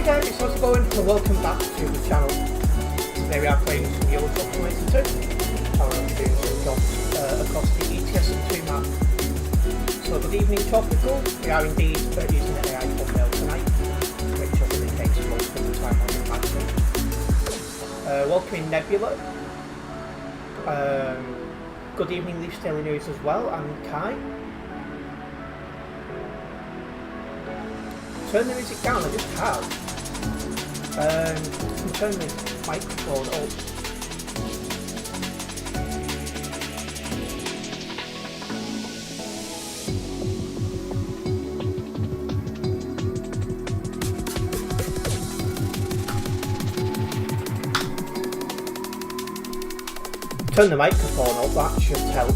guys, how's it going? And welcome back to the channel. Today we are playing some Euro Truck Simulator 2. How I'm doing some jobs across the ETS2 map. So good evening Tropical, we are indeed using the AI thumbnail tonight, which obviously takes most of the time on the battery. Welcoming Nebula. Good evening Leaf Daily News as well, and Kai. Turn the music down, I just have. Can turn the microphone up. turn the microphone up, that should help.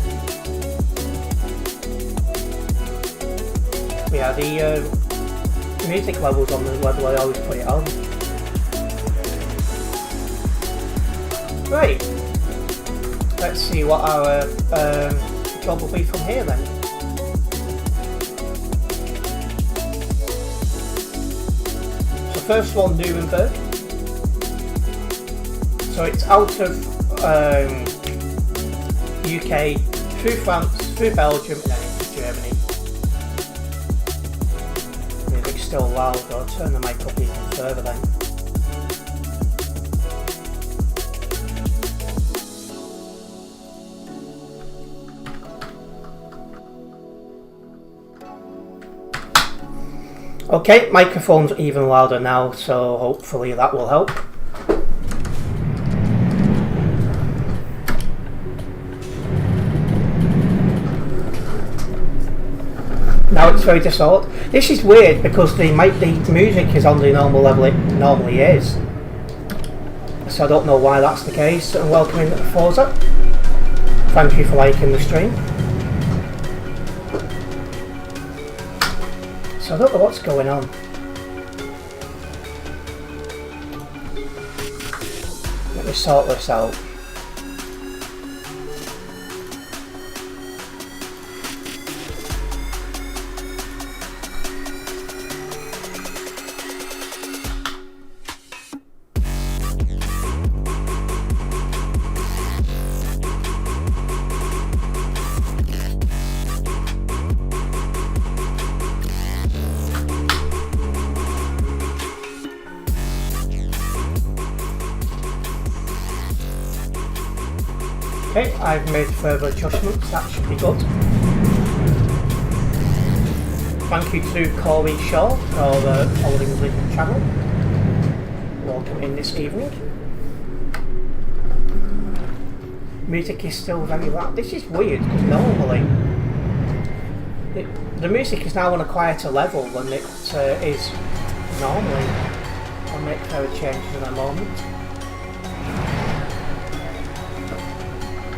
Yeah, the music level's on the level I always put it on. Right, let's see what our job will be from here then. So first one, Nuremberg. So it's out of UK, through France, through Belgium, and then into Germany. Music's still loud, I'll turn the mic up even further then. Okay, microphone's even louder now, so hopefully that will help. Now it's very disordered. This is weird because the music is on the normal level it normally is. So I don't know why that's the case. And welcome in Forza. Thank you for liking the stream. So I don't know what's going on. Let me sort this out. Okay, I've made further adjustments, that should be good. Thank you to Corey Shaw for following the channel. Welcome in this evening. Music is still very loud. This is weird because normally the music is now on a quieter level than it is normally. I'll make further changes in a moment.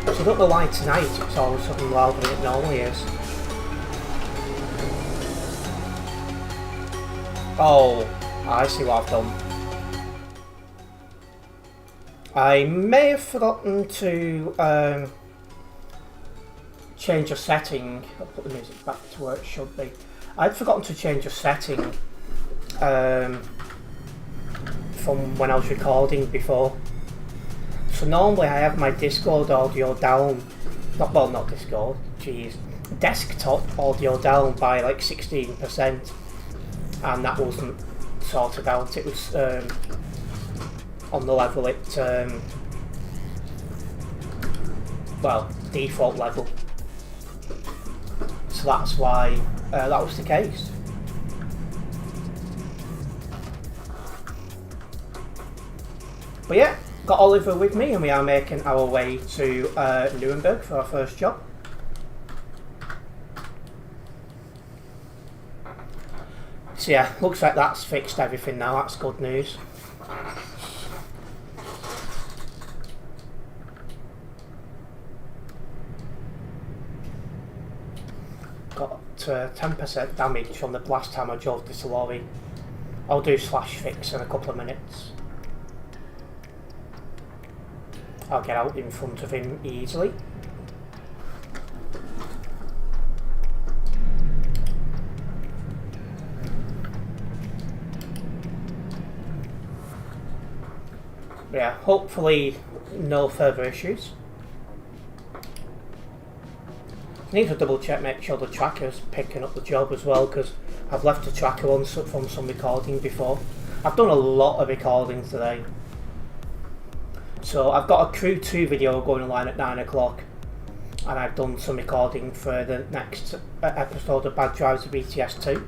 So I don't know why tonight it's all of a sudden louder than it normally is. Oh, I see what I've done. I may have forgotten to change a setting. I'll put the music back to where it should be. I'd forgotten to change a setting from when I was recording before. So normally I have my Discord audio down, not Discord, jeez, desktop audio down by like 16%, and that wasn't sorted out. It was on the level default level. So that's why that was the case. But yeah, got Oliver with me and we are making our way to Nuremberg for our first job. So yeah, looks like that's fixed everything now, that's good news. Got 10% damage from the last time I drove this lorry. I'll do /fix in a couple of minutes. I'll get out in front of him easily. Yeah, hopefully no further issues. I need to double check, make sure the tracker's picking up the job as well, because I've left the tracker on from some recording before. I've done a lot of recording today. So I've got a Crew 2 video going online at 9 o'clock, and I've done some recording for the next episode of Bad Drives of BTS 2.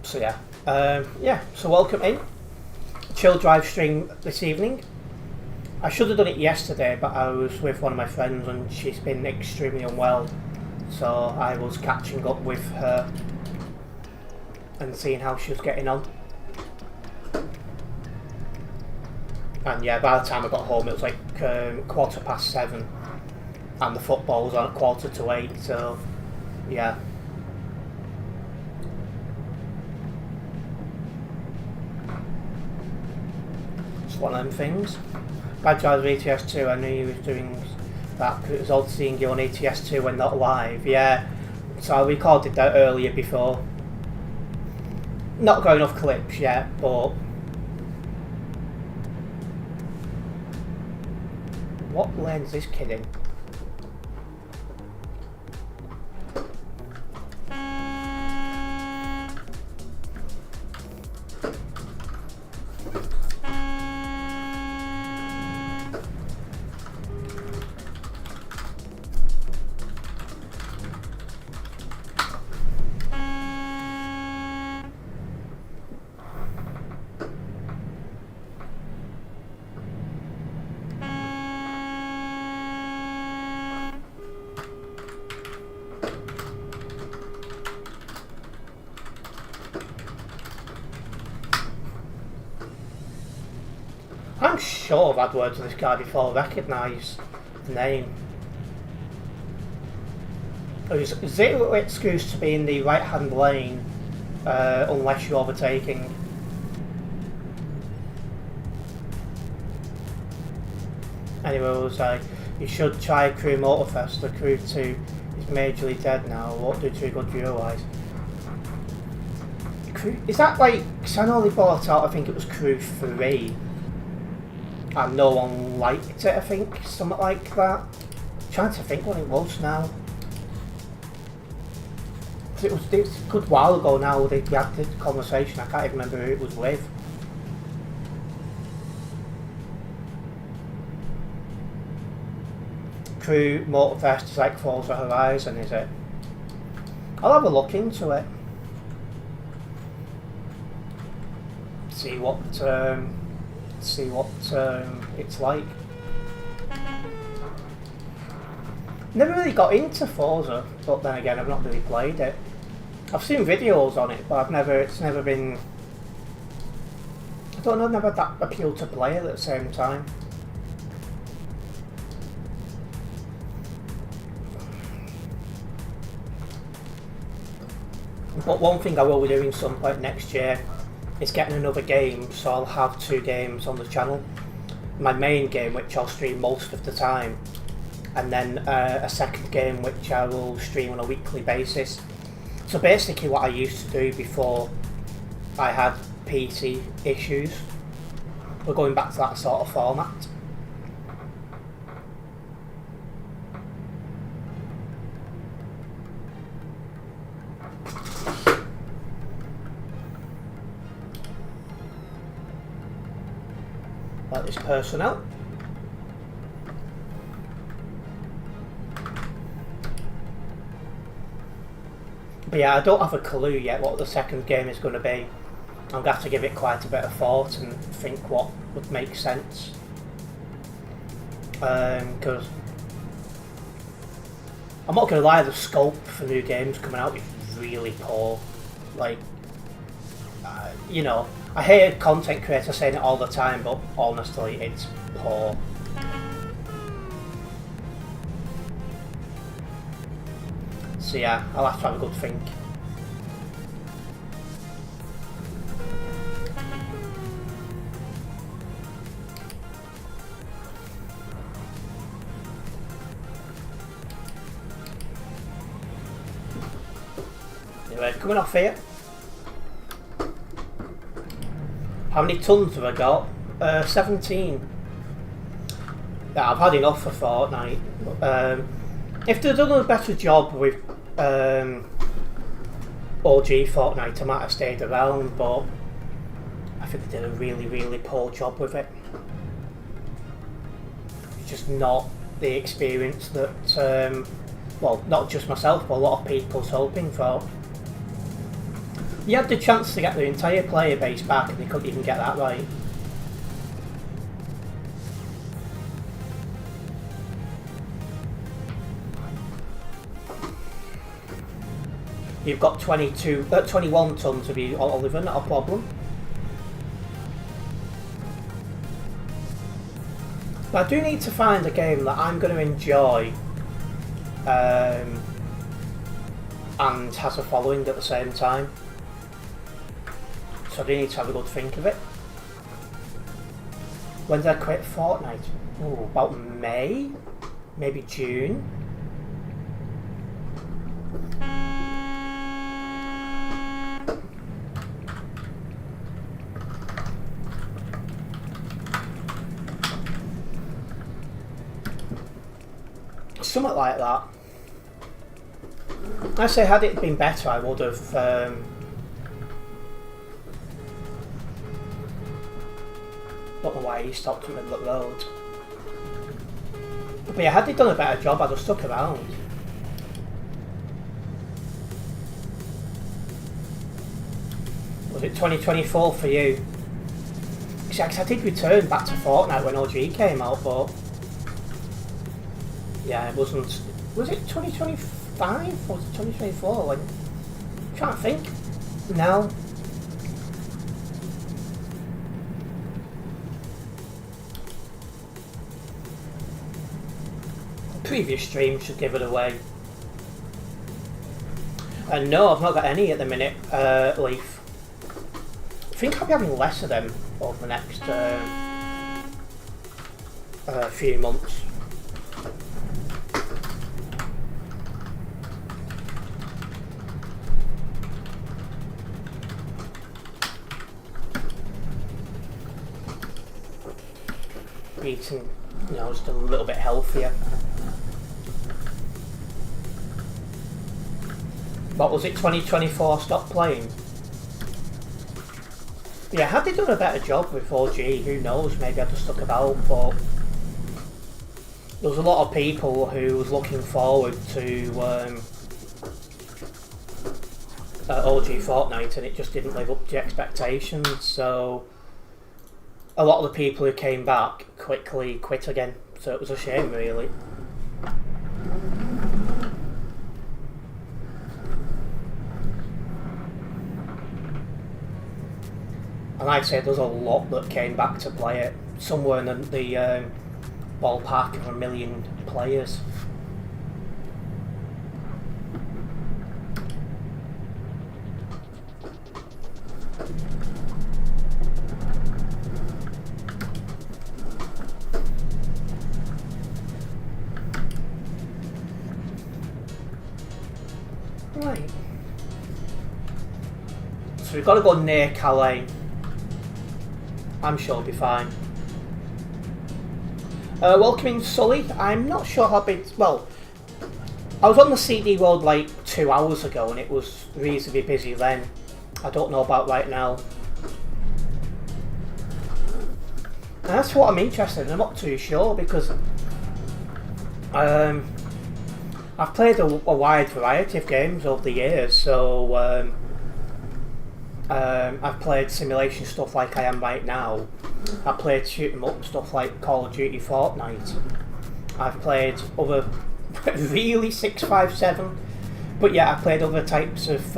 So yeah, so welcome in. chill drive stream this evening. I should have done it yesterday, but I was with one of my friends and she's been extremely unwell. So I was catching up with her and seeing how she was getting on. And yeah, by the time I got home it was like 7:15 and the football was on at 7:45, so yeah. It's one of them things. Bad Drive ETS2, I knew he was doing that because it was odd seeing you on ETS2 when not live, yeah. So I recorded that earlier before. Not got enough clips yet, but what lane's this kid in? I'm sure I've had words with this guy before, I recognise the name. There's zero excuse to be in the right hand lane unless you're overtaking. Anyway, I was like, you should try Crew Motorfest. The Crew 2 is majorly dead now, won't do too good viewer-wise. Is that like, because I know they bought out, I think it was Crew 3. And no one liked it, I think, something like that. I'm trying to think what it was now. It was a good while ago now, we had this conversation, I can't even remember who it was with. Crew Motorfest is like Forza Horizon, is it? I'll have a look into it. See what it's like. Never really got into Forza, but then again I've not really played it. I've seen videos on it, but it's never been, I don't know, never had that appeal to play it at the same time. But one thing I will be doing some point next year is getting another game, so I'll have 2 games on the channel. My main game, which I'll stream most of the time, and then a second game which I will stream on a weekly basis. So basically what I used to do before I had PC issues, we're going back to that sort of format. Like this personnel. But yeah, I don't have a clue yet what the second game is going to be. I'm going to have to give it quite a bit of thought and think what would make sense. Because I'm not going to lie, the scope for new games coming out is really poor. Like, you know, I hear content creators saying it all the time, but honestly, it's poor. So yeah, I'll have to have a good think. Anyway, coming off here. How many tons have I got? 17. Yeah, I've had enough for Fortnite. If they'd done a better job with OG Fortnite, I might have stayed around, but I think they did a really, really poor job with it. It's just not the experience that, well, not just myself, but a lot of people's hoping for. You had the chance to get the entire player base back and they couldn't even get that right. You've got 21 tons of you, Oliver, not a problem. But I do need to find a game that I'm going to enjoy and has a following at the same time. So I do need to have a good think of it. When did I quit Fortnite? Oh, about May? Maybe June? Something like that. I say, had it been better, I would have don't know why he stopped in the middle of the road. But yeah, had they done a better job, I'd have stuck around. Was it 2024 for you? See, I did return back to Fortnite when OG came out, but yeah, it wasn't. Was it 2025 or was it 2024? Like, I'm trying to think. No. Previous stream should give it away. No, I've not got any at the minute, Leaf. I think I'll be having less of them over the next few months. Eating, you know, just a little bit healthier. What was it, 2024 stopped playing? Yeah, had they done a better job with 4G, who knows, maybe I'd have stuck about, but there was a lot of people who was looking forward to OG Fortnite and it just didn't live up to expectations, so a lot of the people who came back quickly quit again, so it was a shame really. And like I said, there's a lot that came back to play it, somewhere in the ballpark of 1 million players. Right. So we've got to go near Calais. I'm sure it'll be fine. Welcoming Sully. I'm not sure how big. Well, I was on the CD road like 2 hours ago and it was reasonably busy then. I don't know about right now. And that's what I'm interested in. I'm not too sure because I've played a wide variety of games over the years, so I've played simulation stuff like I am right now. I've played shoot 'em up stuff like Call of Duty Fortnite. I've played other really 657, but yeah, I've played other types of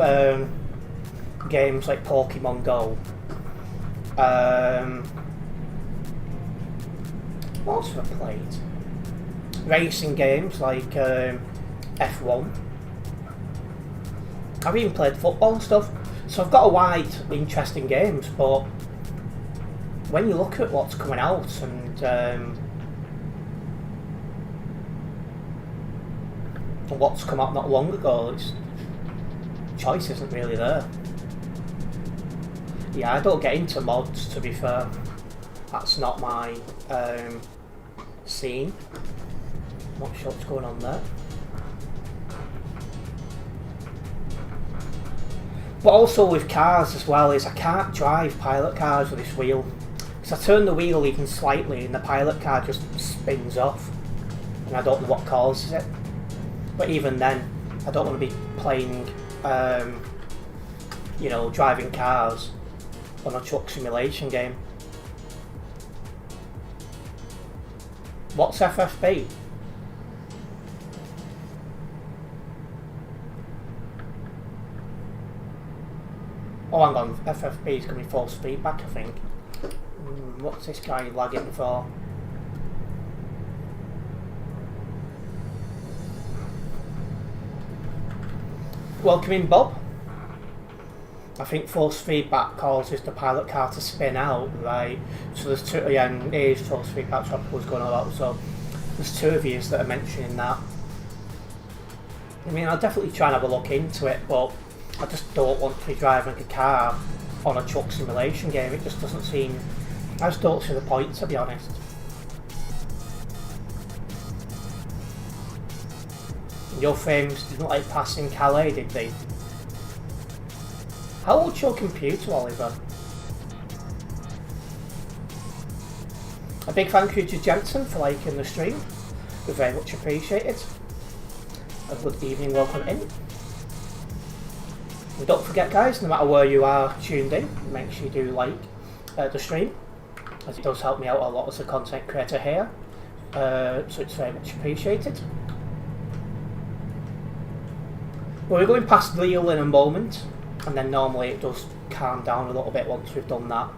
games like Pokemon Go. What else have I played? Racing games like F1. I've even played football and stuff. So I've got a wide interest in games, but when you look at what's coming out and what's come out not long ago, choice isn't really there. Yeah, I don't get into mods, to be fair. That's not my scene. Not sure what's going on there. But also with cars as well, is I can't drive pilot cars with this wheel. Because I turn the wheel even slightly and the pilot car just spins off. And I don't know what causes it. But even then, I don't want to be playing, you know, driving cars on a truck simulation game. What's FFB? Oh, hang on, FFB is going to be force feedback, I think. What's this guy lagging for? Welcome in, Bob. I think force feedback causes the pilot car to spin out, right? So there's two, yeah, and it is force feedback, so I was going on about, so there's two of you that are mentioning that. I mean, I'll definitely try and have a look into it, but I just don't want to be driving a car on a truck simulation game. It just doesn't seem... I just don't see the point, to be honest. Your frames didn't like passing Calais, did they? How old's your computer, Oliver? A big thank you to Jensen for liking the stream. We're very much appreciated. A good evening, welcome in. And don't forget, guys, no matter where you are tuned in, make sure you do like the stream, as it does help me out a lot as a content creator here. So it's very much appreciated. Well, we're going past Lille in a moment, and then normally it does calm down a little bit once we've done that.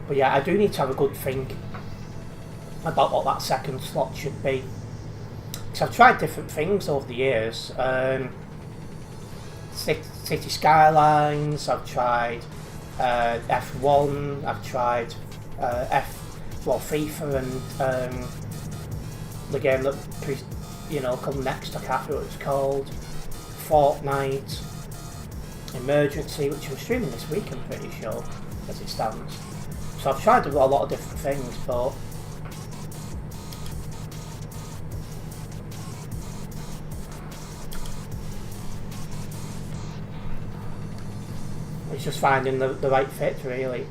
But yeah, I do need to have a good think about what that second slot should be. Because I've tried different things over the years. City Skylines, I've tried F1, I've tried FIFA, and the game that come next, I can't remember what it's called. Fortnite, Emergency, which I'm streaming this week, I'm pretty sure, as it stands. So I've tried a lot of different things, but it's just finding the right fit, really.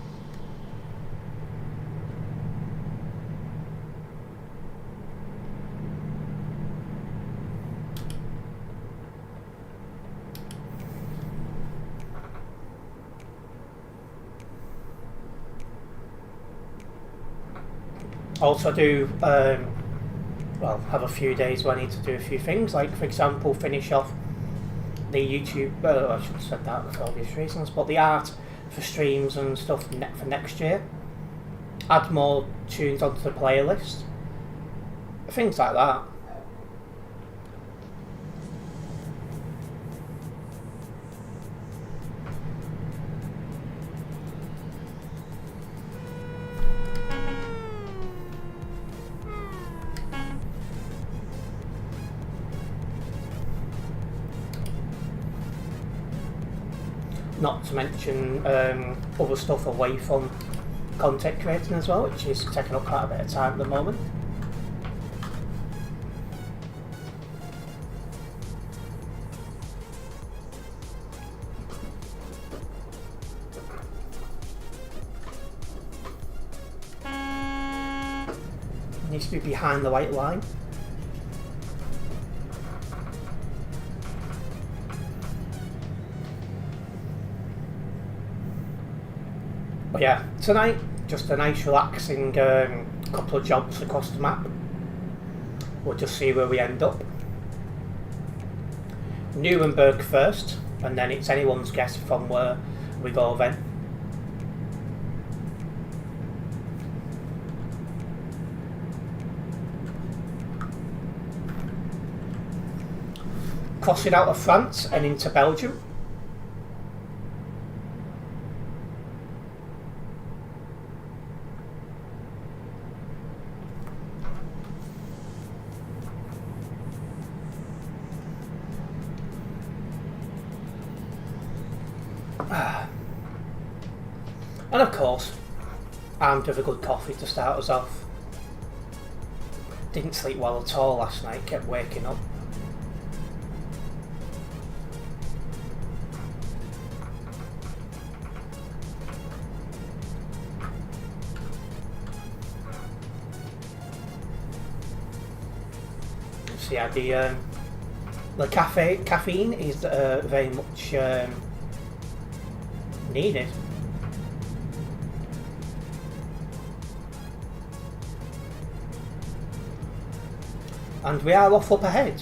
Also, I do have a few days where I need to do a few things, like for example finish off the YouTube, I should have said that for obvious reasons, but the art for streams and stuff for next year, add more tunes onto the playlist, things like that. Not to mention other stuff away from content creating as well, which is taking up quite a bit of time at the moment. Needs to be behind the white line. But yeah, tonight, just a nice relaxing couple of jobs across the map. We'll just see where we end up. Nuremberg first, and then it's anyone's guess from where we go then. Crossing out of France and into Belgium. And of course, armed with a good coffee to start us off. Didn't sleep well at all last night, kept waking up. So yeah, the caffeine is very much needed. And we are off up ahead.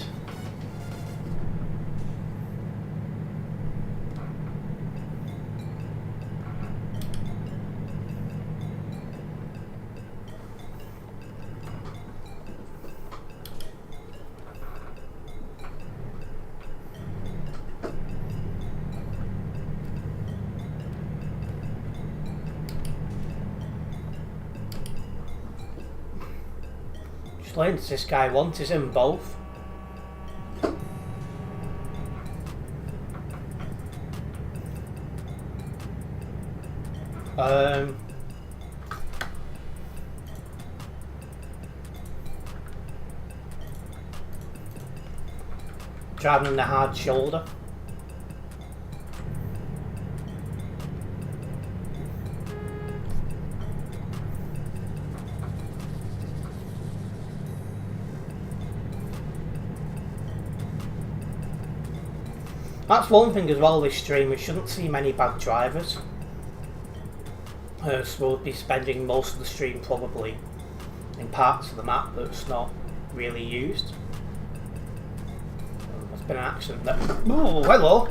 planes does this guy want? Is in both? Driving on the hard shoulder. That's one thing as well this stream, we shouldn't see many bad drivers. So we'll be spending most of the stream probably in parts of the map that's not really used. There's been an accident there. Oh, hello!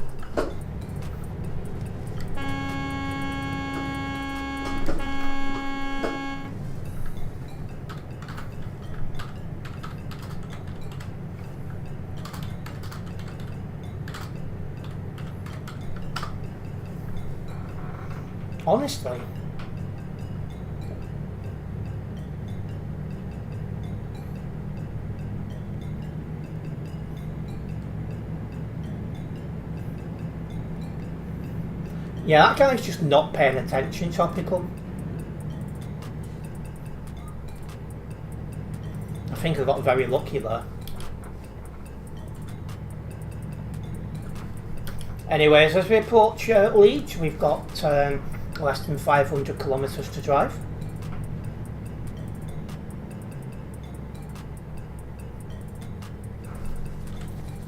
Honestly. Yeah, that guy's just not paying attention, Tropical. I think I got very lucky there. Anyways, as we approach Leeds, we've got less than 500 kilometres to drive.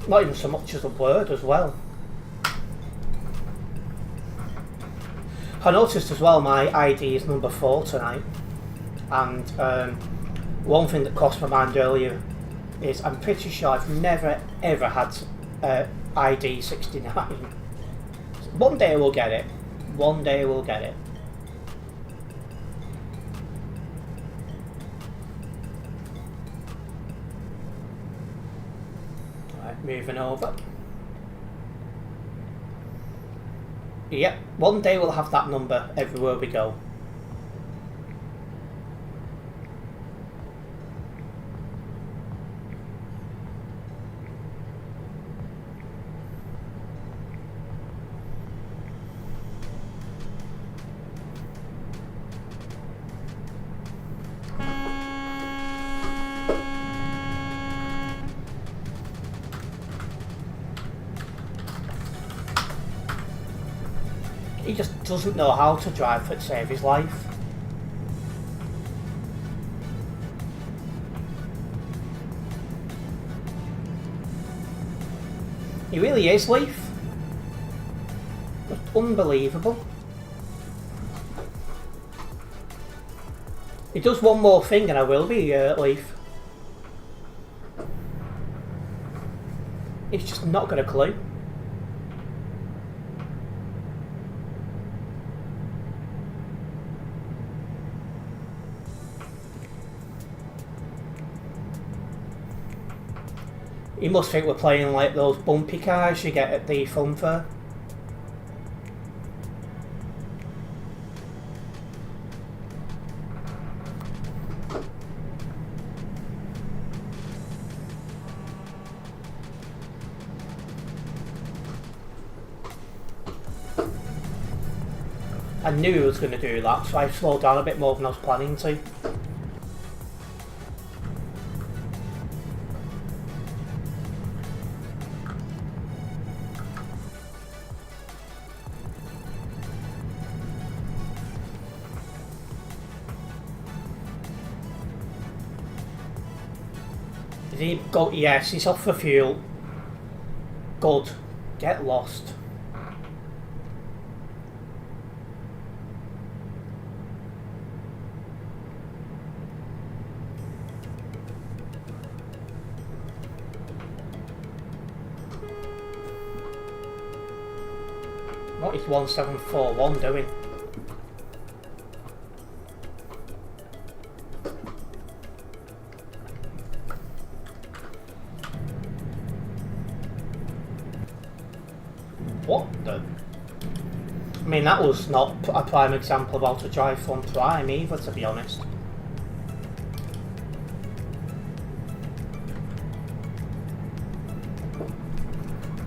Not even so much as a word as well. I noticed as well my ID is number 4 tonight, and one thing that crossed my mind earlier is I'm pretty sure I've never ever had ID 69. One day we'll get it. One day we'll get it. Right, moving over. Yep, one day we'll have that number everywhere we go. He just doesn't know how to drive to save his life. He really is, Leaf. Just unbelievable. He does one more thing and I will be, Leaf. He's just not got a clue. You must think we're playing like those bumpy cars you get at the fun fair. I knew he was going to do that, so I slowed down a bit more than I was planning to. Did he go? Yes, he's off for fuel. Good. Get lost. What is 1741 doing? What the? I mean, that was not a prime example of how to drive from Prime either, to be honest.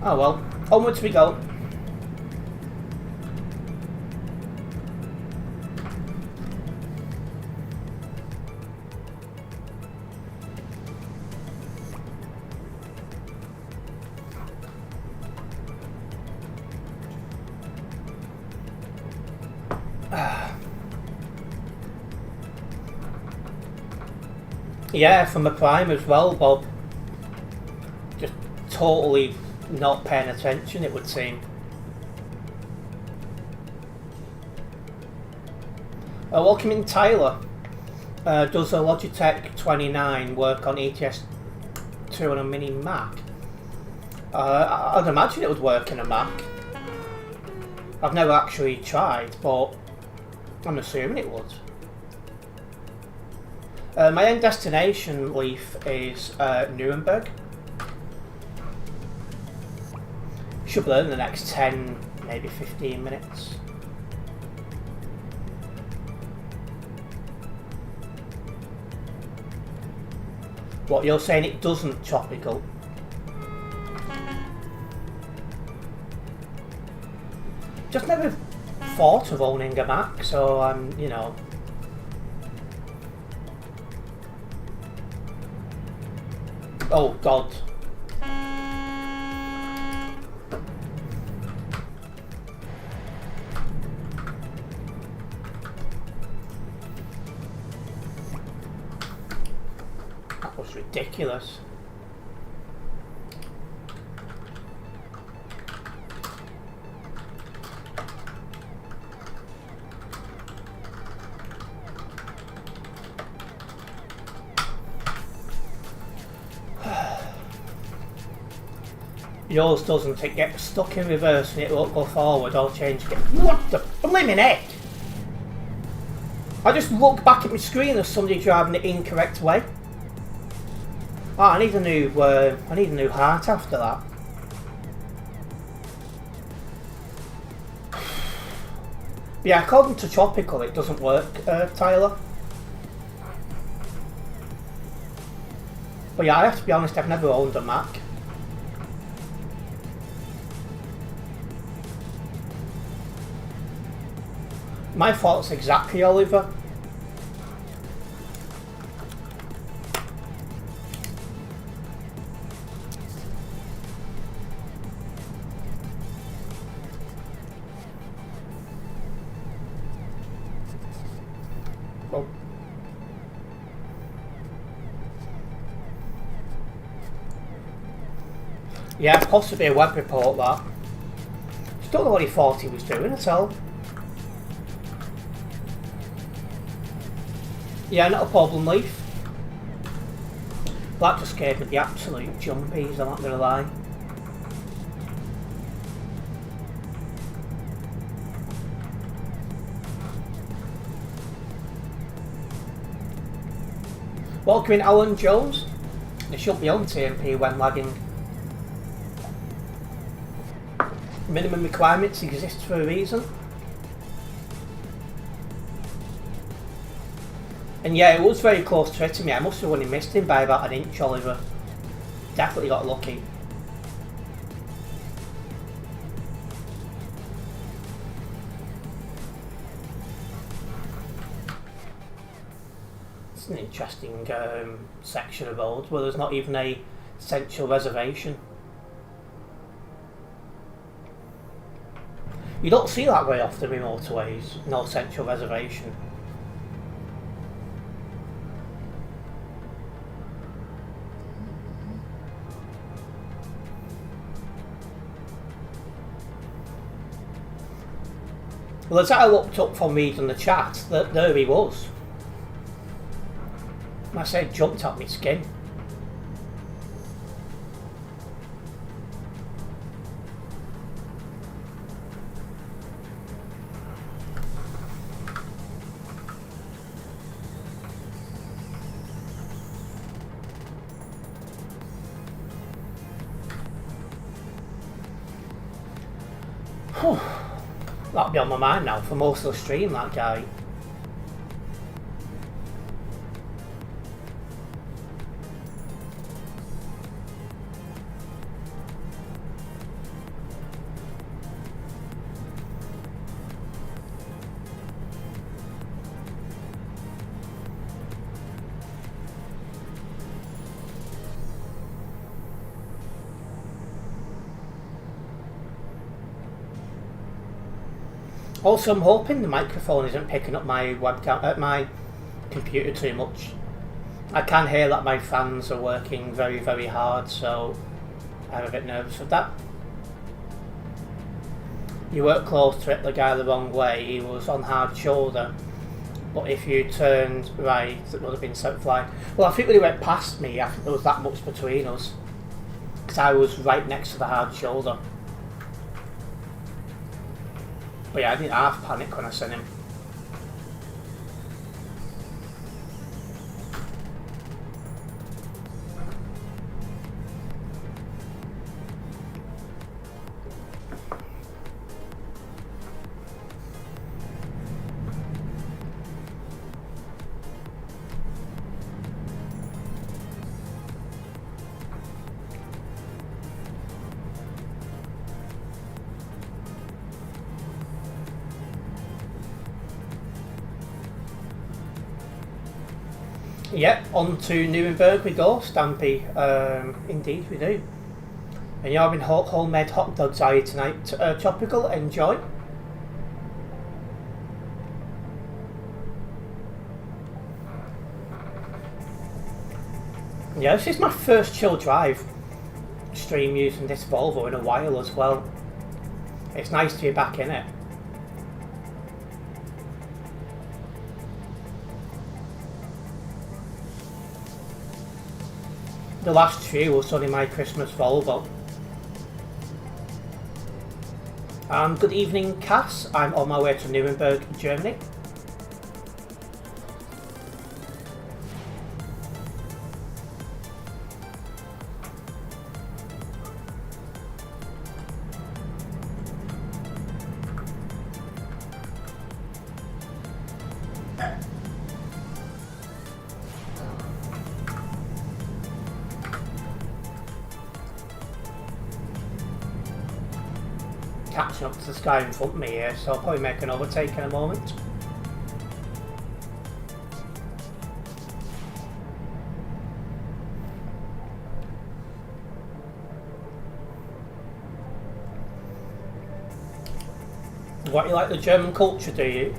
Oh well, onwards we go. Yeah, from a prime as well, Bob. Just totally not paying attention, it would seem. Welcome Tyler. Does a Logitech 29 work on ETS 2 on a mini Mac? I'd imagine it would work in a Mac. I've never actually tried, but I'm assuming it would. My end destination, Leaf, is Nuremberg. Should be there in the next 10, maybe 15 minutes. What, you're saying it doesn't tropical? Just never thought of owning a Mac, so I'm, you know. Oh God. That was ridiculous. Yours doesn't, it gets stuck in reverse and it won't go forward or change. What the blimmin' heck? I just look back at my screen as somebody driving the incorrect way. Oh, I need a new heart after that. Yeah, according to Tropical it doesn't work, Tyler. But yeah, I have to be honest, I've never owned a Mac. My thoughts exactly, Oliver. Oh. Yeah, possibly a web report that. Just don't know what he thought he was doing at all. Yeah, not a problem, Leaf. That just gave me the absolute jumpies, I'm not gonna lie. Welcome in, Alan Jones. They should be on TMP when lagging. Minimum requirements exist for a reason. And yeah, it was very close to hitting me. I must have only missed him by about an inch, Oliver. Definitely got lucky. It's an interesting section of road where there's not even a central reservation. You don't see that very often in motorways, no central reservation. Well, as I looked up from reading the chat, there he was. I said, jumped at my skin. Whew. That'll be on my mind now for most of the stream, that guy. Also, I'm hoping the microphone isn't picking up my webcam at my computer too much. I can hear that my fans are working very, very hard, so I'm a bit nervous of that. You weren't close to it the guy the wrong way, he was on hard shoulder. But if you turned right, it would have been set fly. Well, I think when he went past me, I think there was that much between us. Because I was right next to the hard shoulder. But yeah, I didn't half panic when I sent him. Yep, on to Nuremberg we go, Stampy. Indeed we do. And you're having homemade hot dogs, are you, tonight? Tropical, enjoy. Yeah, this is my first chill drive stream using this Volvo in a while as well. It's nice to be back in it. The last few was only my Christmas Volvo. Good evening, Cass. I'm on my way to Nuremberg, Germany. Catching up to the sky in front of me here, so I'll probably make an overtake in a moment. What, you like the German culture, do you?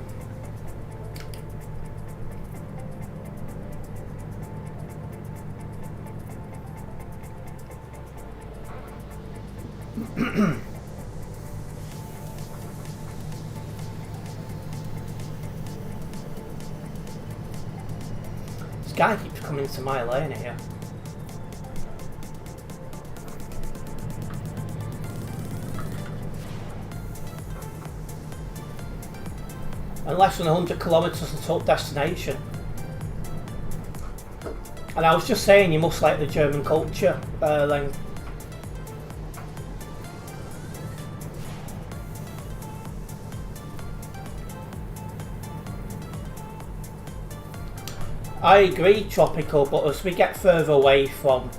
This guy keeps coming to my lane here. And less than 100 kilometres until destination. And I was just saying, you must like the German culture, then. I agree, Tropical, but as we get further away from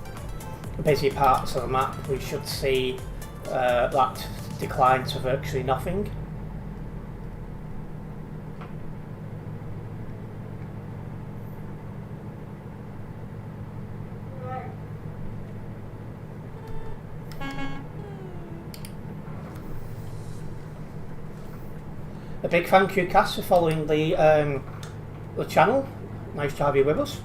busy parts of the map, we should see that decline to virtually nothing. A big thank you, Cass, for following the channel. Nice to have you with us.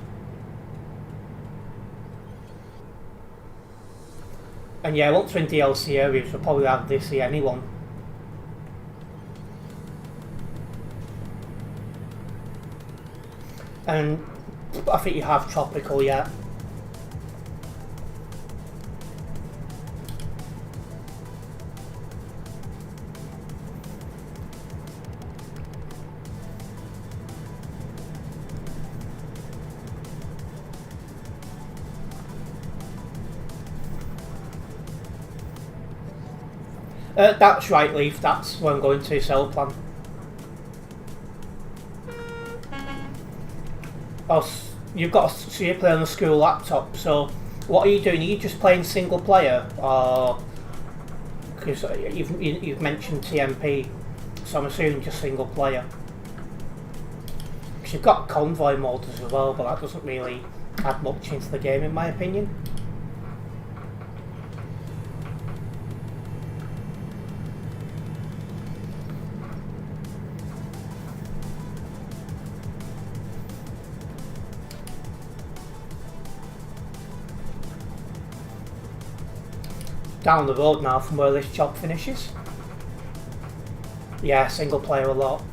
And yeah, once we're in DLC areas, we'll probably hardly see anyone. And I think you have Tropical yet. That's right, Leaf. That's where I'm going to sell plan. Oh, you've got so you're playing on a school laptop. So, what are you doing? Are you just playing single player, or because you've mentioned TMP, so I'm assuming just single player. Because you've got convoy mode as well, but that doesn't really add much into the game, in my opinion. down the road now from where this job finishes. Yeah, single player a lot.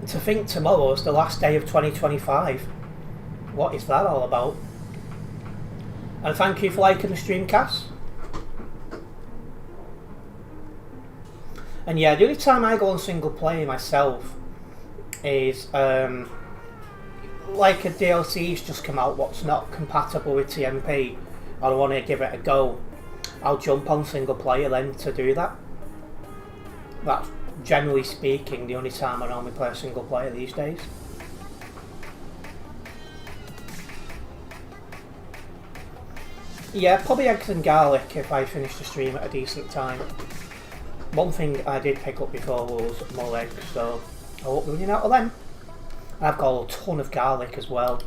To think tomorrow is the last day of 2025. What is that all about? And thank you for liking the streamcast. And yeah, the only time I go on single player myself is like a DLC's just come out what's not compatible with TMP. I want to give it a go. I'll jump on single player then to do that. That's generally speaking the only time I normally play a single player these days. Yeah, probably eggs and garlic if I finish the stream at a decent time. One thing I did pick up before was more eggs, so I won't be running out of them. I've got a ton of garlic as well.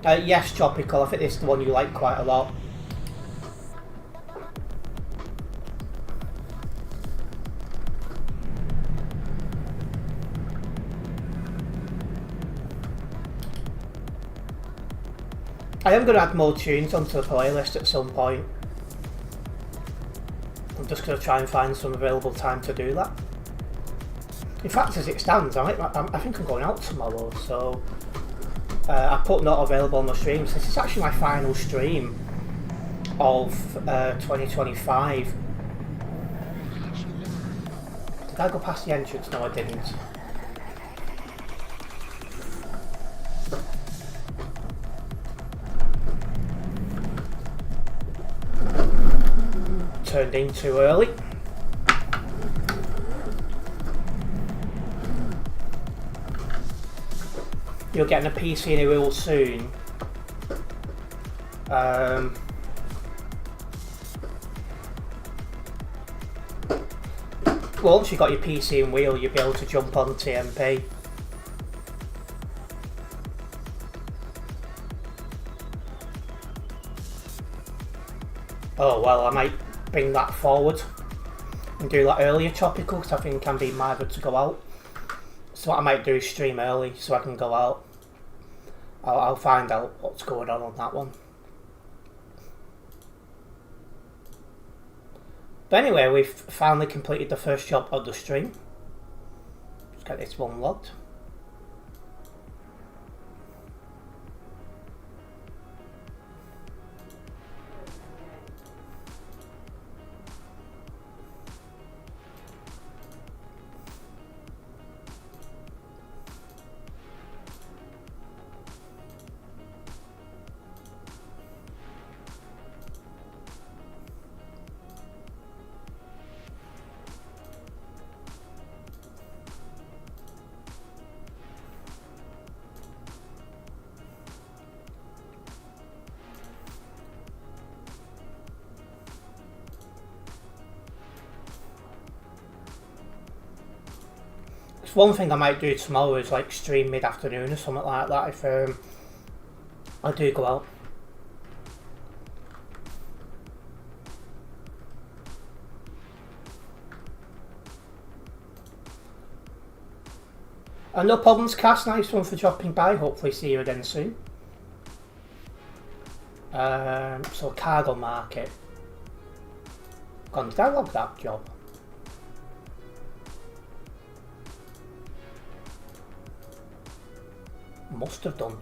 Yes, Tropical, I think this is the one you like quite a lot. I am going to add more tunes onto the playlist at some point. I'm just going to try and find some available time to do that. In fact, as it stands, I think I'm going out tomorrow, so I put not available on the streams. This is actually my final stream of 2025. Did I go past the entrance? No, I didn't. Turned in too early. You're getting a PC in a real soon. Once you've got your PC and wheel, you'll be able to jump on TMP. Oh well, I might bring that forward and do that earlier Tropical, because I think it can be either to go out. So what I might do is stream early so I can go out. I'll find out what's going on that one. But anyway, we've finally completed the first job of the stream. Let's get this one logged. One thing I might do tomorrow is like stream mid-afternoon or something like that if I do go out. And no problems, Cass. Nice one for dropping by. Hopefully see you again soon. So cargo market. Did I log that job? Must have done.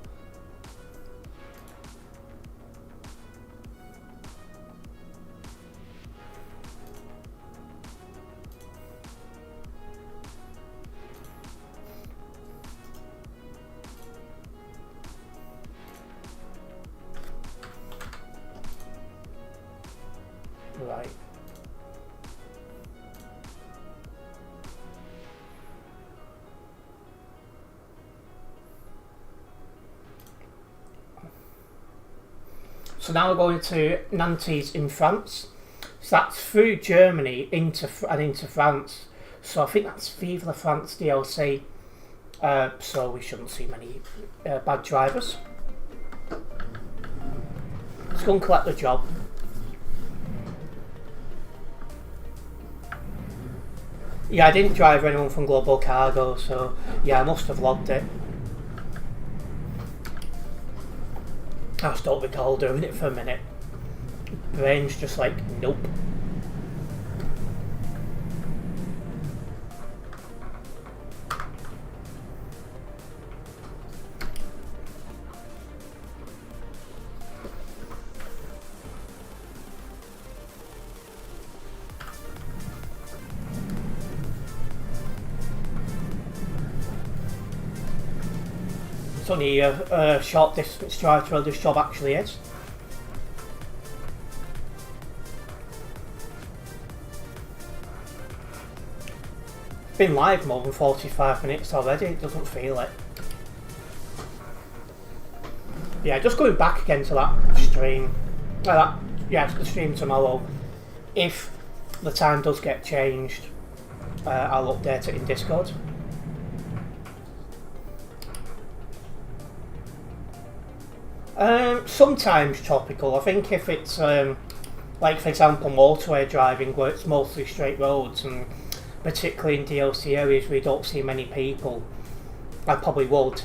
Right. So now we're going to Nantes in France. So that's through Germany into France. So I think that's Vive la France DLC. So we shouldn't see many bad drivers. Let's go and collect the job. Yeah, I didn't drive anyone from Global Cargo, so yeah, I must have logged it. I just don't recall doing it for a minute. Brain's just like, nope. It's only a short distance drive to where this job actually is. It's been live more than 45 minutes already, it doesn't feel it. Yeah, just going back again to that stream. The stream tomorrow. If the time does get changed, I'll update it in Discord. Sometimes tropical. I think if it's like for example motorway driving where it's mostly straight roads, and particularly in DLC areas where you don't see many people, I probably would.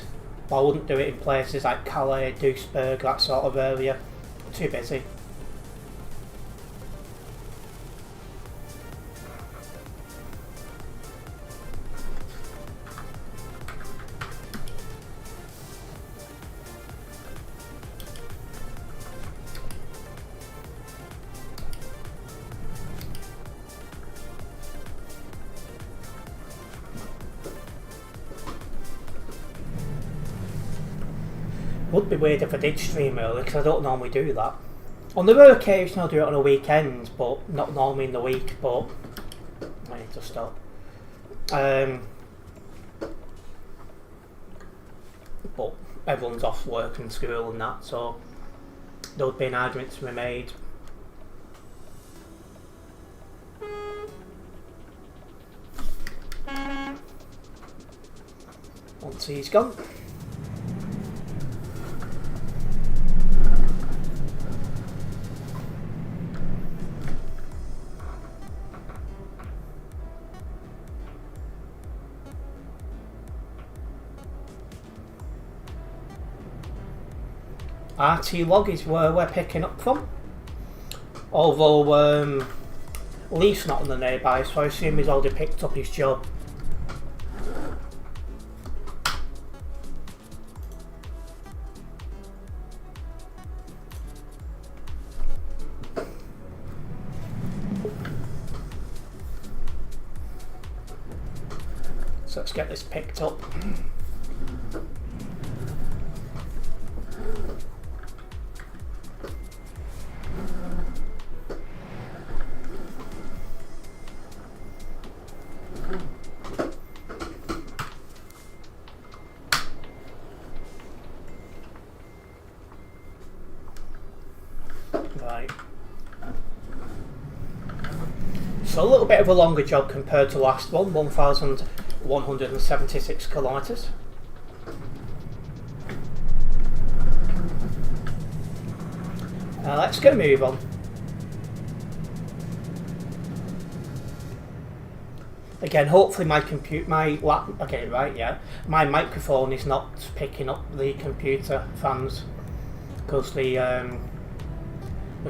But I wouldn't do it in places like Calais, Duisburg, that sort of area. Too busy. Would be weird if I did stream early because I don't normally do that. On the rare occasion I'll do it on a weekend, but not normally in the week, but I need to stop. But everyone's off work and school and that, so there would be an argument to be made. Once he's gone. RT log is where we're picking up from. Although Leaf's not on the nearby, so I assume he's already picked up his job. So let's get this picked up. Right. So a little bit of a longer job compared to last one, 1,176 kilometres. Let's get a move on. Again, hopefully my microphone is not picking up the computer fans, because the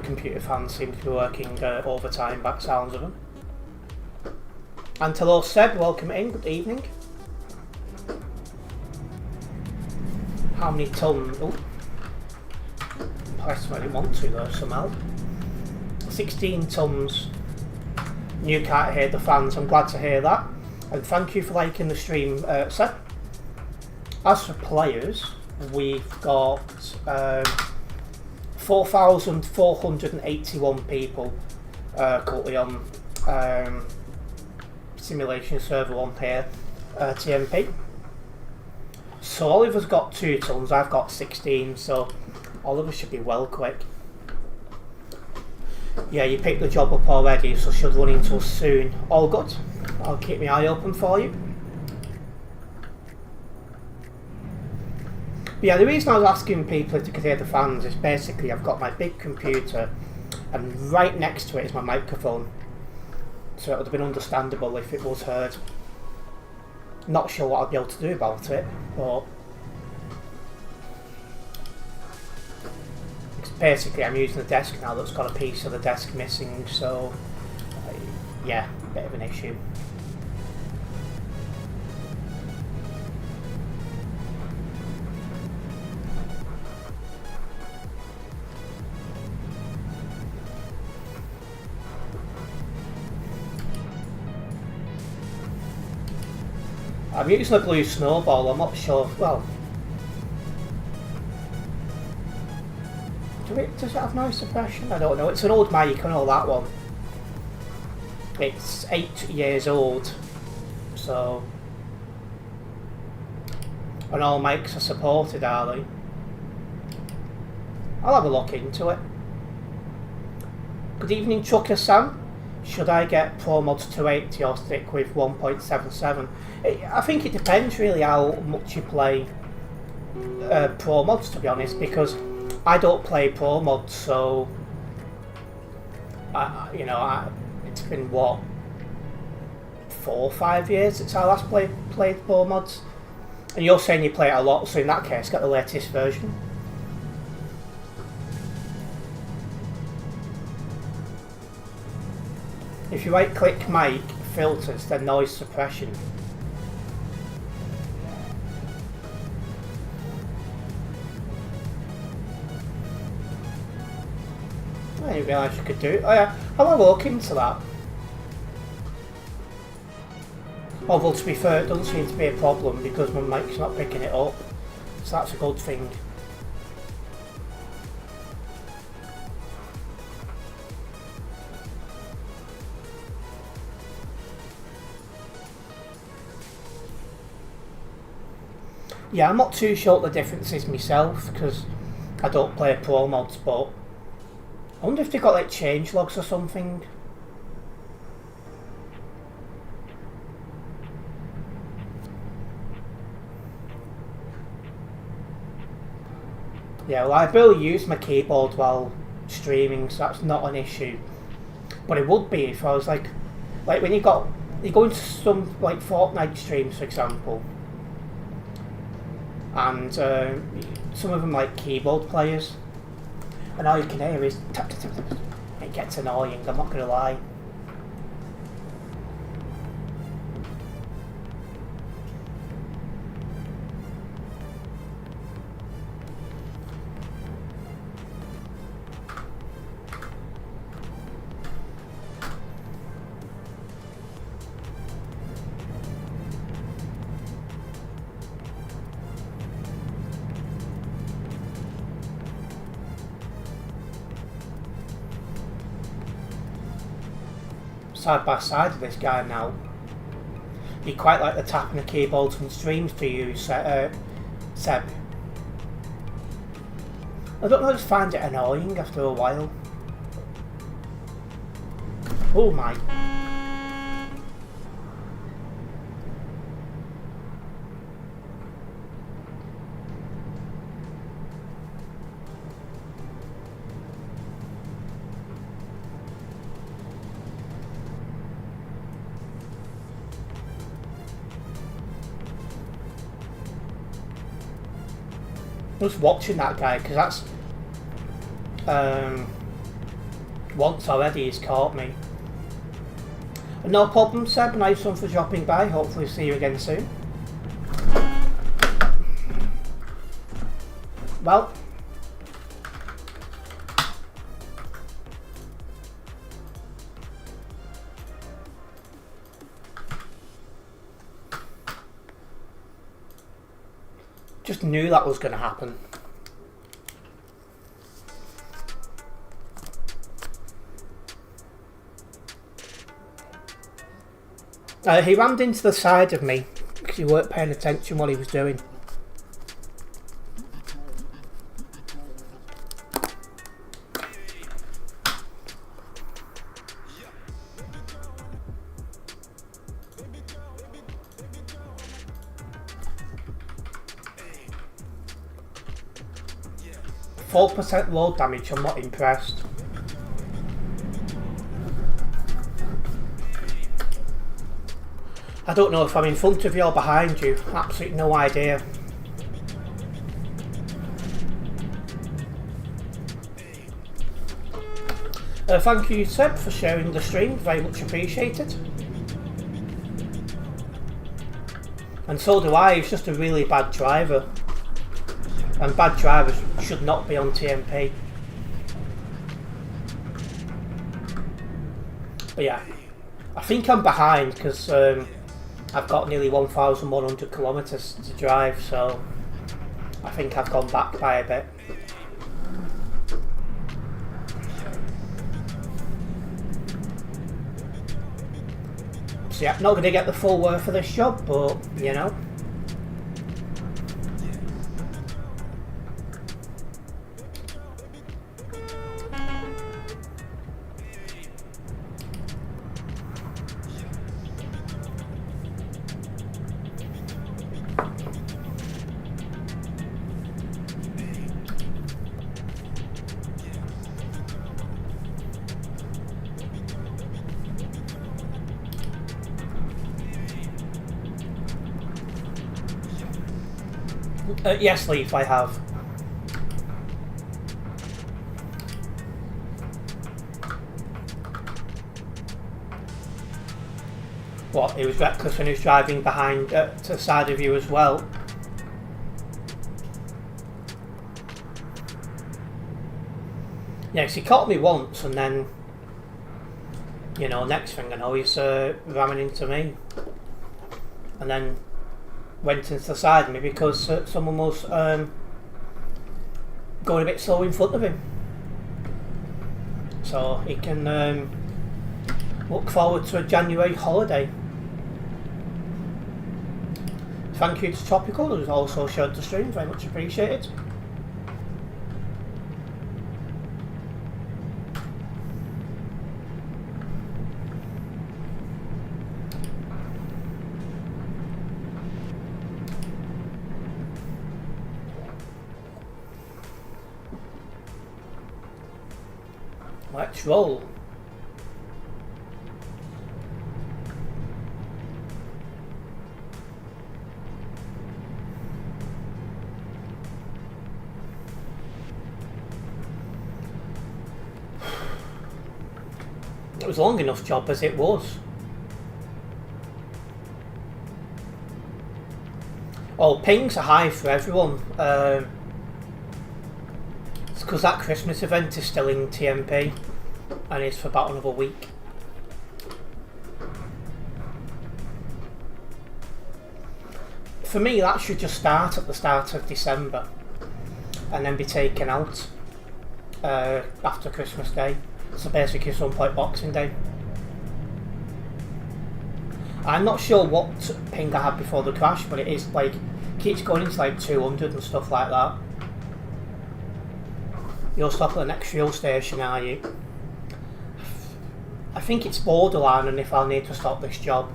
computer fans seem to be working overtime back sounds of them. And hello Seb, welcome in, good evening. How many tons? Oh, press where I didn't want to though somehow. 16 tons. You can't hear the fans, I'm glad to hear that. And thank you for liking the stream, Seb. As for players, we've got 4,481 people currently on simulation server 1 here, TMP. So Oliver's got 2 tons, I've got 16, so Oliver should be well quick. Yeah, you picked the job up already, so should run into us soon. All good. I'll keep my eye open for you. But yeah, the reason I was asking people if they could hear the fans is basically I've got my big computer and right next to it is my microphone. so it would have been understandable if it was heard. Not sure what I'd be able to do about it, but basically I'm using a desk now that's got a piece of the desk missing, so yeah, bit of an issue. I'm using a blue snowball, I'm not sure, well, does it have noise suppression? I don't know, it's an old mic, I know that one. It's 8 years old, so, and all mics are supported, are they? I'll have a look into it. Good evening, Trucker Sam. Should I get Pro Mods 280 or stick with 1.77? I think it depends really how much you play Pro Mods, to be honest, because I don't play Pro Mods, so it's been what, 4 or 5 years since I last played Pro Mods, and you're saying you play it a lot, so in that case get the latest version. If you right click mic filters, then noise suppression. I didn't realise you could do it. Oh yeah, I'll have a look into that. Although to be fair, it doesn't seem to be a problem because my mic's not picking it up, so that's a good thing. Yeah, I'm not too sure what the difference is myself because I don't play Pro Mods, but I wonder if they've got like change logs or something. Yeah, well, I barely use my keyboard while streaming, so that's not an issue. But it would be if I was like when you go into some like Fortnite streams, for example, and some of them like keyboard players, and all you can hear is tap tap tap tap. It gets annoying, I'm not gonna lie. Side by side with this guy now. You quite like the tapping the keyboards and streams to you, Seb. I don't know, I just find it annoying after a while. Oh my. Just watching that guy, because that's once already he's caught me. No problem, Seb, nice one for dropping by, hopefully see you again soon. Well, just knew that was going to happen. He rammed into the side of me because he weren't paying attention what he was doing. %4 load damage, I'm not impressed. I don't know if I'm in front of you or behind you. Absolutely no idea. Thank you, Seb, for sharing the stream. Very much appreciated. And so do I. He's just a really bad driver. And bad drivers should not be on TMP. But yeah, I think I'm behind because I've got nearly 1,100 kilometres to drive, so I think I've gone back by a bit. So yeah, not going to get the full worth of this job, but you know. Yes, Leaf, I have. What, he was reckless when he was driving behind to the side of you as well? Yes, he caught me once and then, you know, next thing I know he's ramming into me. And then went into the side of me because someone was going a bit slow in front of him. So he can look forward to a January holiday. Thank you to Tropical, who's also shared the stream, very much appreciated. Let's roll. It was a long enough job as it was. Oh, pings are high for everyone. It's because that Christmas event is still in TMP and it's for about another week. For me, that should just start at the start of December and then be taken out after Christmas Day. So basically some point Boxing Day. I'm not sure what ping I had before the crash, but it is like, keeps going into like 200 and stuff like that. You'll stop at the next fuel station, are you? I think it's borderline and if I'll need to stop this job.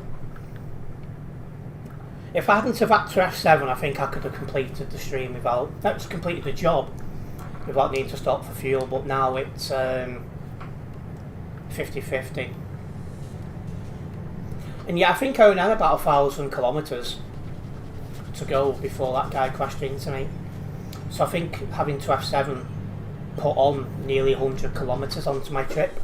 If I hadn't have had to F7, I think I could have completed the stream without, that's completed the job without needing to stop for fuel, but now it's 50-50. And yeah, I think I only had about 1,000 kilometres to go before that guy crashed into me. So I think having to F7 put on nearly 100 kilometres onto my trip.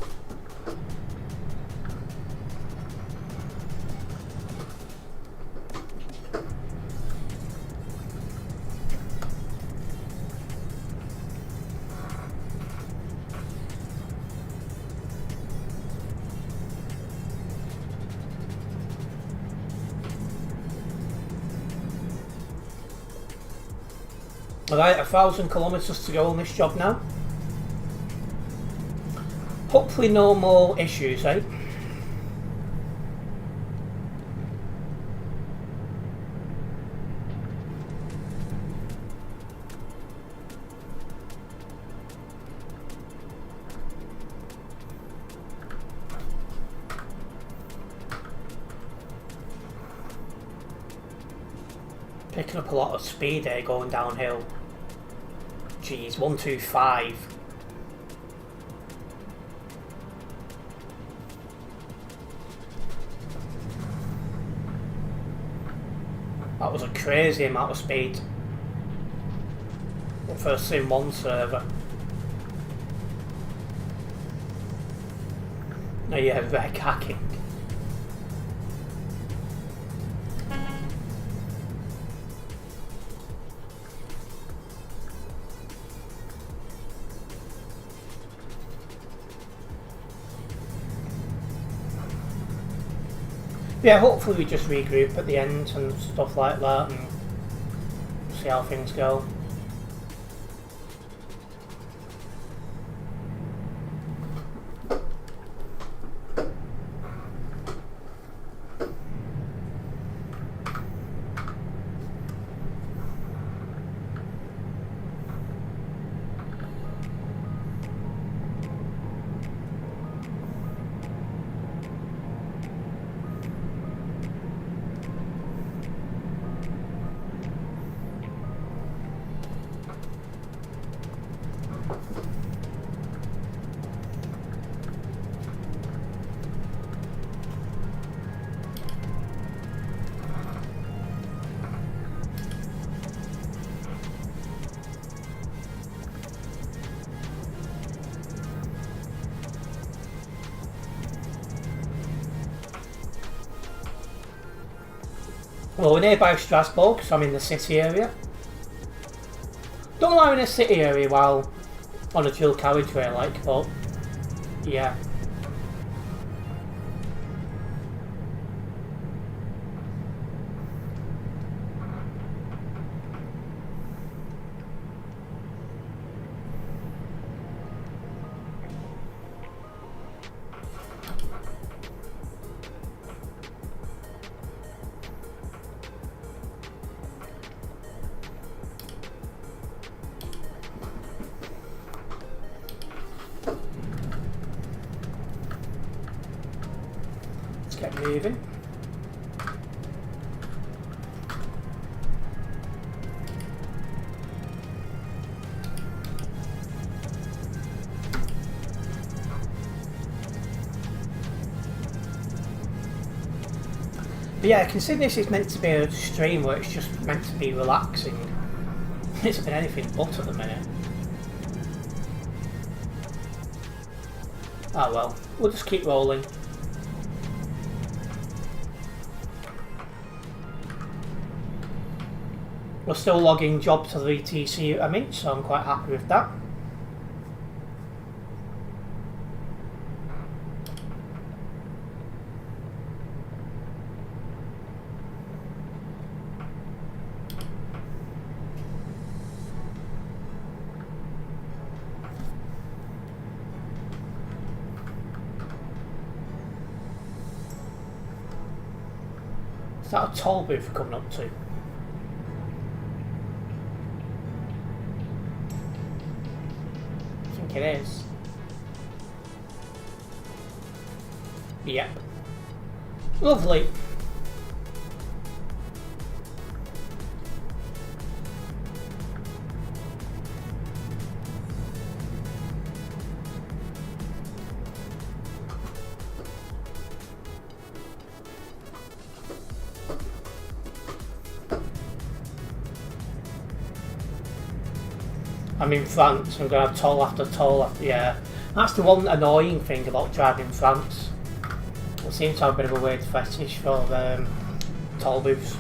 Alright, 1,000 kilometres to go on this job now. Hopefully no more issues, eh? Picking up a lot of speed here going downhill. Geez, 125. That was a crazy amount of speed. First in one server. Now you have reg hacking. Yeah, hopefully we just regroup at the end and stuff like that and see how things go. Well, we're nearby Strasbourg, so I'm in the city area. Don't know I'm in a city area while on a dual carriageway, like, but yeah. Get moving. But yeah, considering this is meant to be a stream where it's just meant to be relaxing, it's been anything but at the minute. Ah well, we'll just keep rolling. We're still logging job to the ETC I'm in, so I'm quite happy with that. Is that a toll booth we're coming up to? It is. Yep. Lovely. I'm in France, I'm going to have toll after toll after, yeah. That's the one annoying thing about driving in France. I seem to have a bit of a weird fetish for toll booths.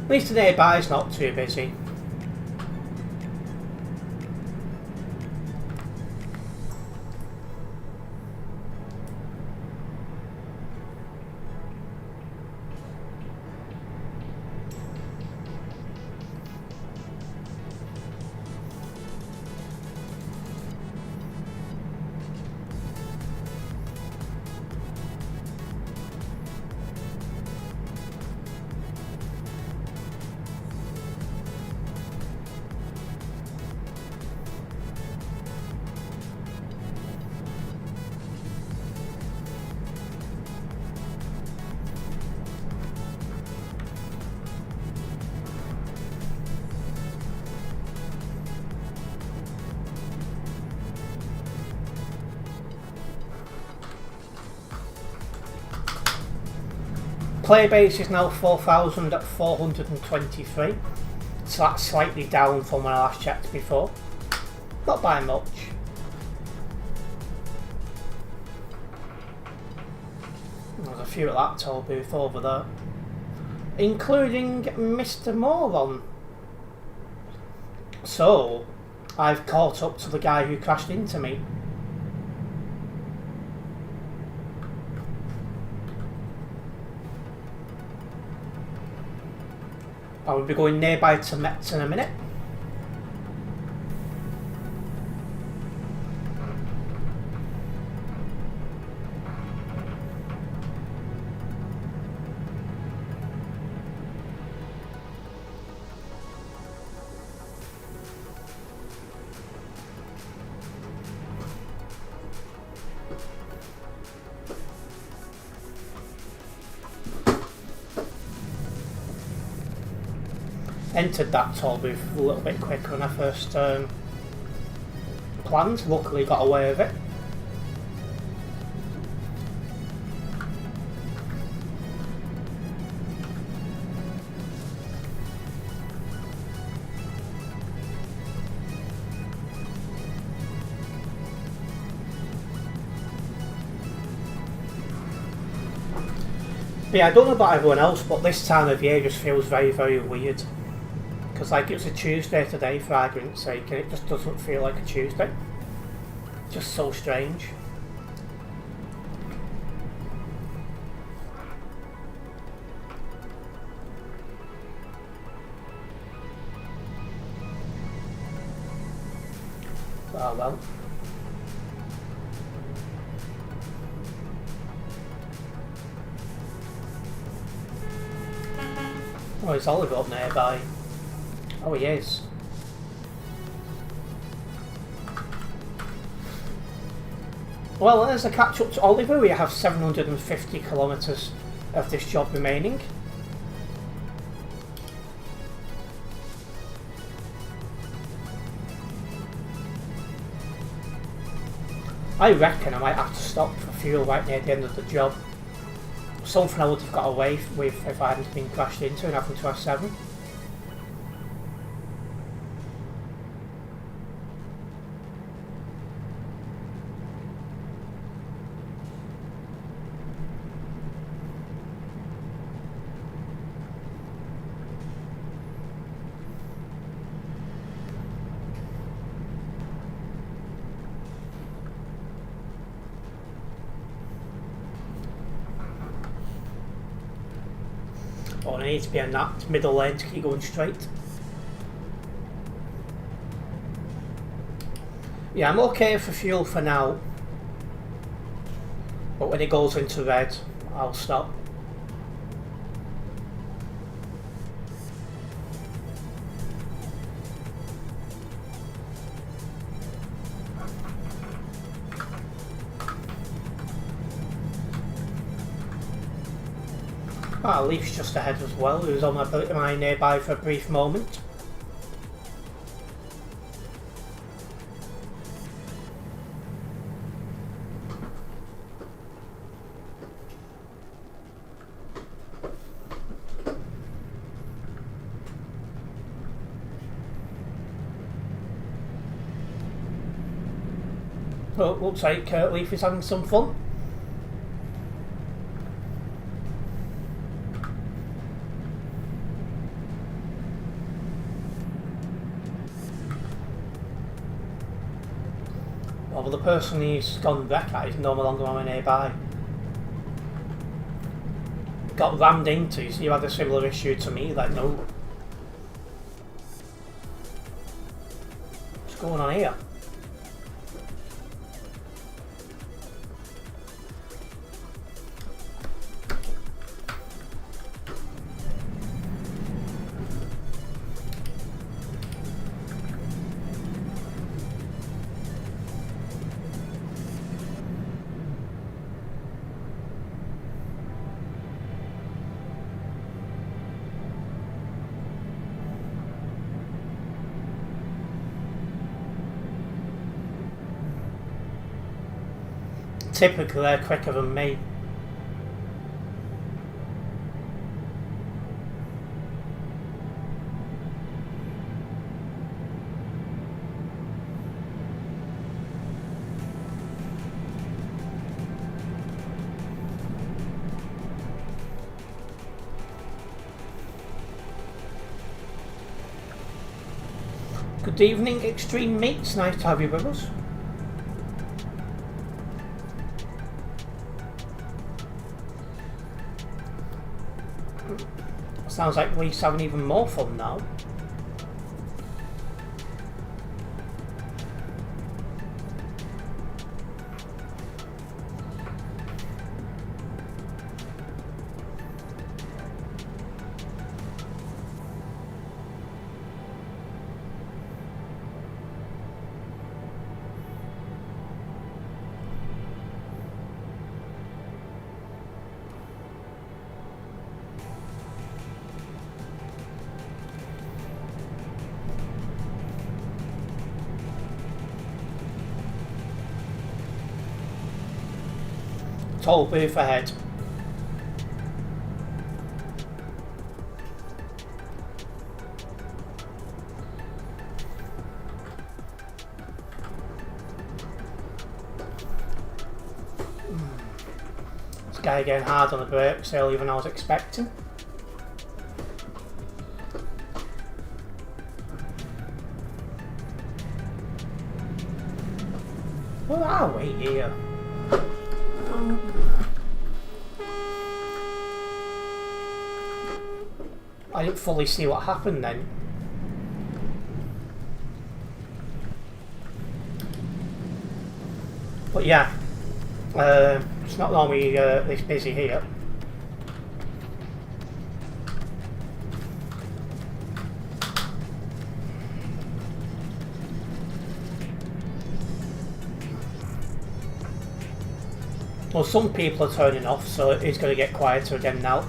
At least the nearby is not too busy. player base is now 4,423, so that's slightly down from when I last checked before. Not by much. There's a few at that toll booth over there, including Mr. Moron. So, I've caught up to the guy who crashed into me. I will be going nearby to Metz in a minute. Entered that toll booth a little bit quicker than I first planned. Luckily got away with it. But yeah, I don't know about everyone else, but this time of year just feels very, very weird. Because like it's a Tuesday today, for argument's sake, and it just doesn't feel like a Tuesday. Just so strange. Oh well. Oh, is Oliver up nearby? Oh, he is. Well, as a catch up to Oliver, we have 750 kilometres of this job remaining. I reckon I might have to stop for fuel right near the end of the job. Something I would have got away with if I hadn't been crashed into and having to have 7. Oh, I need to be in that middle lane to keep going straight. Yeah, I'm okay for fuel for now. But when it goes into red, I'll stop. Ah, Leaf's just ahead as well, who's on my nearby for a brief moment. So it looks like Leaf is having some fun. Well, the person he's gone wreck at is no longer on my nearby. Got rammed into, so you had a similar issue to me, like no. What's going on here? Typically they're quicker than me. Good evening, Extreme Meats. Nice to have you with us. Sounds like we're having even more fun now. Tall booth ahead. This guy getting hard on the brakes earlier than I was expecting. Where are we here? I didn't fully see what happened then. But yeah, it's not normally this busy here. Well, some people are turning off, so it's going to get quieter again now.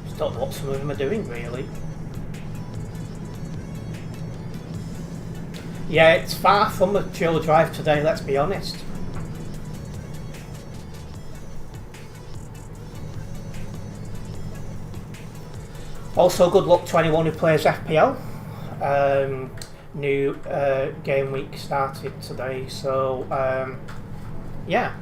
Just don't know what some of them are doing, really. Yeah, it's far from a chill drive today, let's be honest. Also, good luck to anyone who plays FPL. New game week started today, so yeah.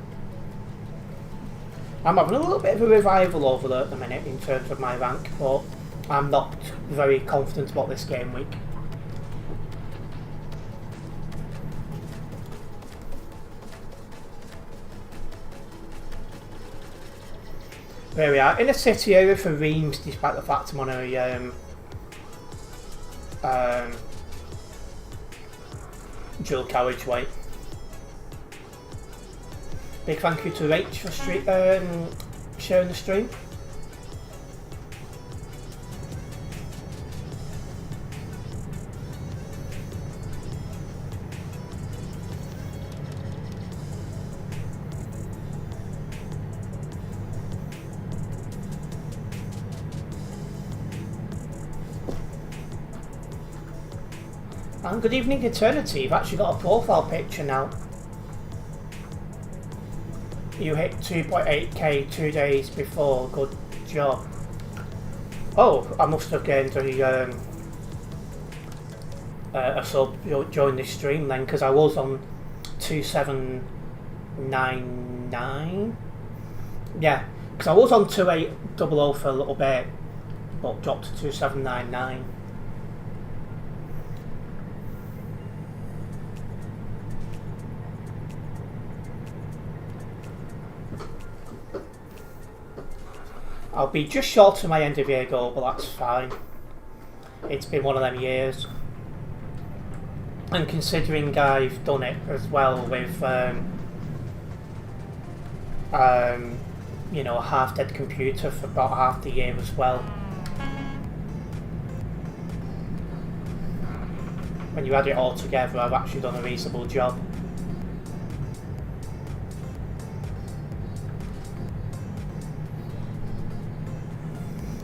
I'm having a little bit of a revival over there at the minute in terms of my rank, but I'm not very confident about this game week. There we are, in a city area for Reims, despite the fact I'm on a dual carriageway. Big thank you to Rach for sharing the stream. And good evening, Eternity. You've actually got a profile picture now. You hit 2.8k 2 days before. Good job. Oh, I must have gained a sub during this stream then, because I was on 2799. Yeah, because I was on 2800 for a little bit, but dropped to 2799. I'll be just short of my end of year goal, but that's fine. It's been one of them years. And considering I've done it as well with, you know, a half-dead computer for about half the year as well. When you add it all together, I've actually done a reasonable job.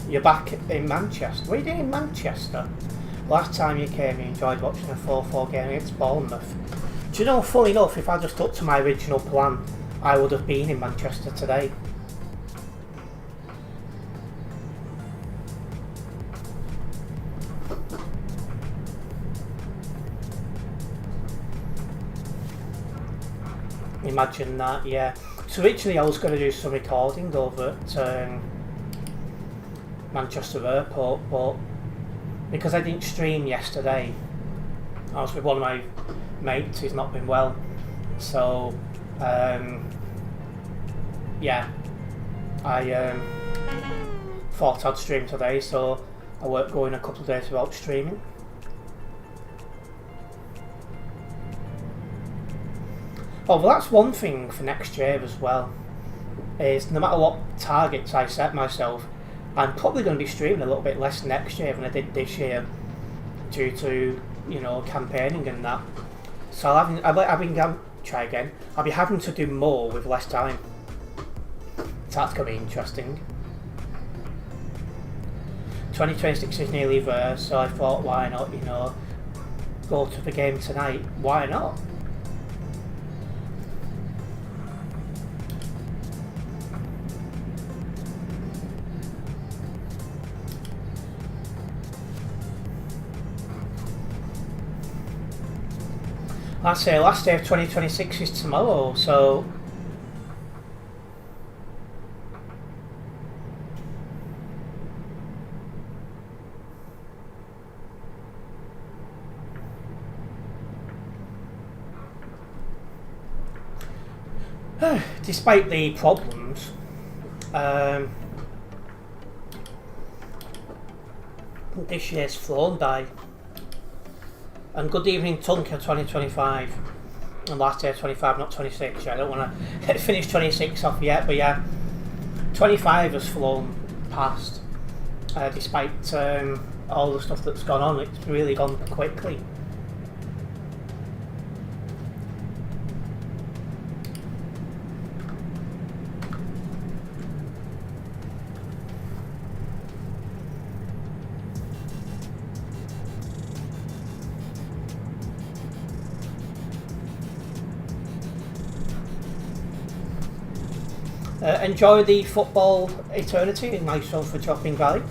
You're back in Manchester. What are you doing in Manchester? Last time you came, you enjoyed watching a 4-4 game against Bournemouth. Do you know, funny enough, if I just stuck to my original plan, I would have been in Manchester today. Imagine that, yeah. So originally I was going to do some recording over at Manchester Airport, but because I didn't stream yesterday, I was with one of my mates who's not been well, so yeah, I thought I'd stream today, so I won't go in a couple of days without streaming. Oh, well, that's one thing for next year as well, is no matter what targets I set myself, I'm probably going to be streaming a little bit less next year than I did this year, due to, you know, campaigning and that. So I'll be having to do more with less time. So that's going to be interesting. 2026 is nearly there, so I thought, why not, you know, go to the game tonight? Why not? Last day of 2026 is tomorrow, so despite the problems, this year's flown by. And good evening, Tunka 2025. And last day of 25, not 26. Yeah, I don't want to finish 26 off yet, but yeah, 25 has flown past. Despite all the stuff that's gone on, it's really gone quickly. Enjoy the football eternity, and nice one for Chopping Valley.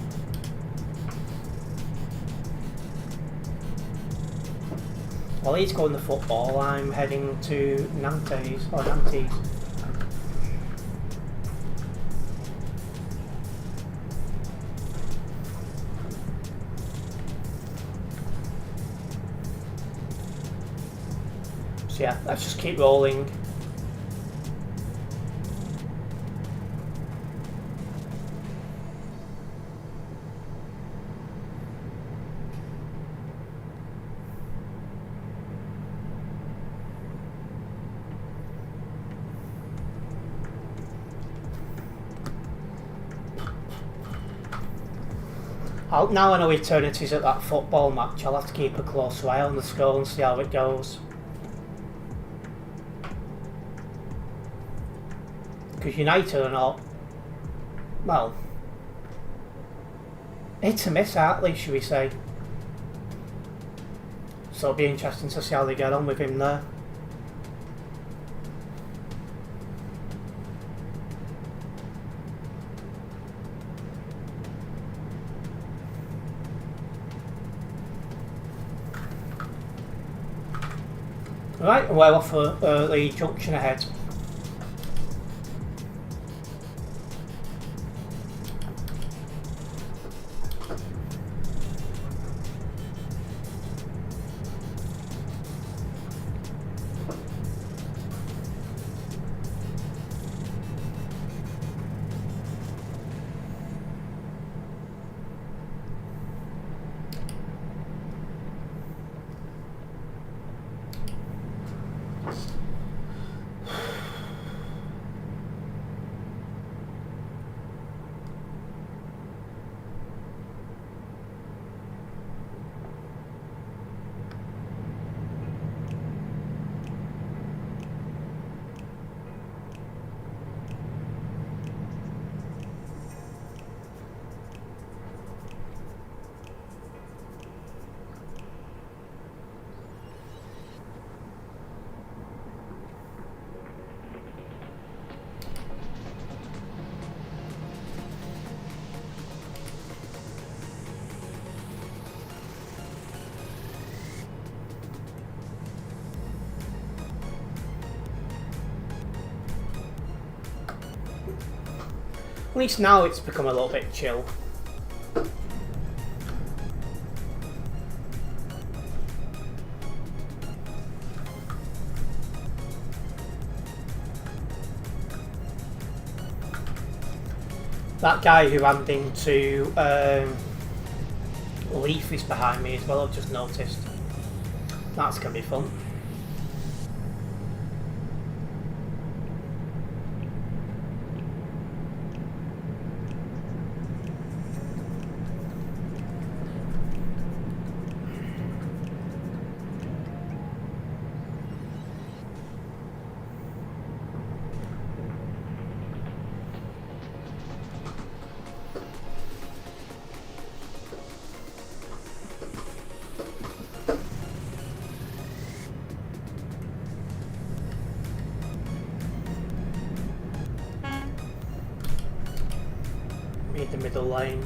While he's going to football, I'm heading to Nantes. So yeah, let's just keep rolling. Now I know Eternity's at that football match, I'll have to keep a close eye on the score and see how it goes. Because United are not, well, hit or miss, aren't they, should we say. So it'll be interesting to see how they get on with him there. Right, we're off for the junction ahead. At least now it's become a little bit chill. That guy who rammed into Leaf is behind me as well, I've just noticed. That's going to be fun. Made the middle lane.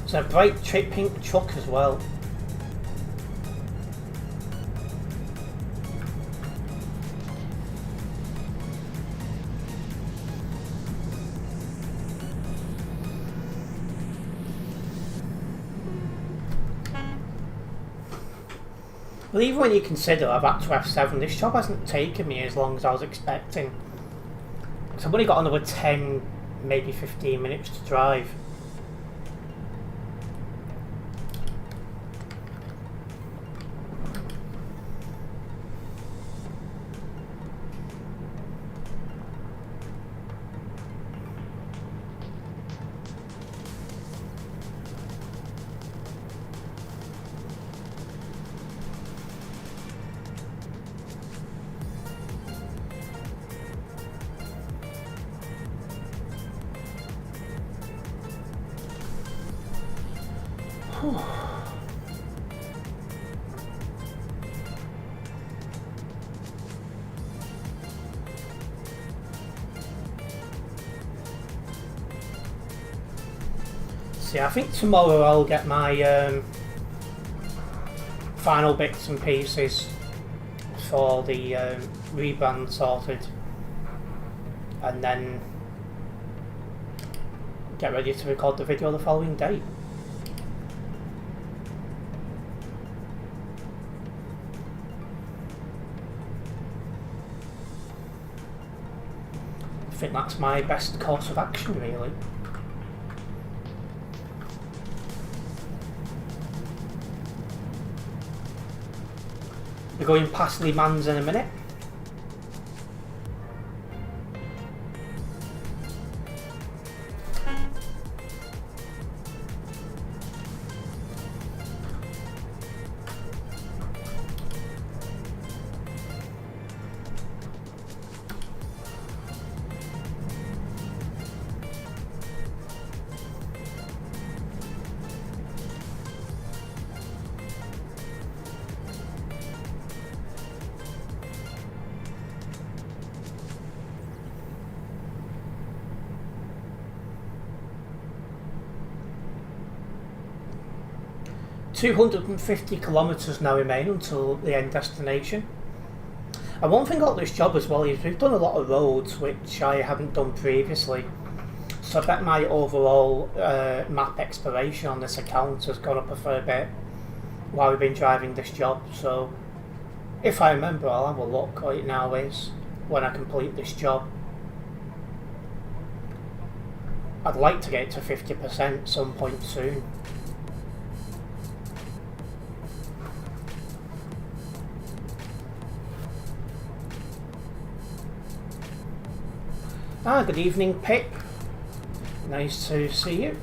It's a bright pink truck as well. But even when you consider I've had to F7, this job hasn't taken me as long as I was expecting. So I've only got another 10, maybe 15 minutes to drive. See, I think tomorrow I'll get my final bits and pieces for the rebrand sorted, and then get ready to record the video the following day. I think that's my best course of action, really. We're going past Le Mans in a minute. .250 kilometres now remain until the end destination. And one thing about this job as well is we've done a lot of roads which I haven't done previously, so I bet my overall map exploration on this account has gone up a fair bit while we've been driving this job. So if I remember, I'll have a look what it now is when I complete this job. I'd like to get it to 50% some point soon. Good evening, Pip. Nice to see you.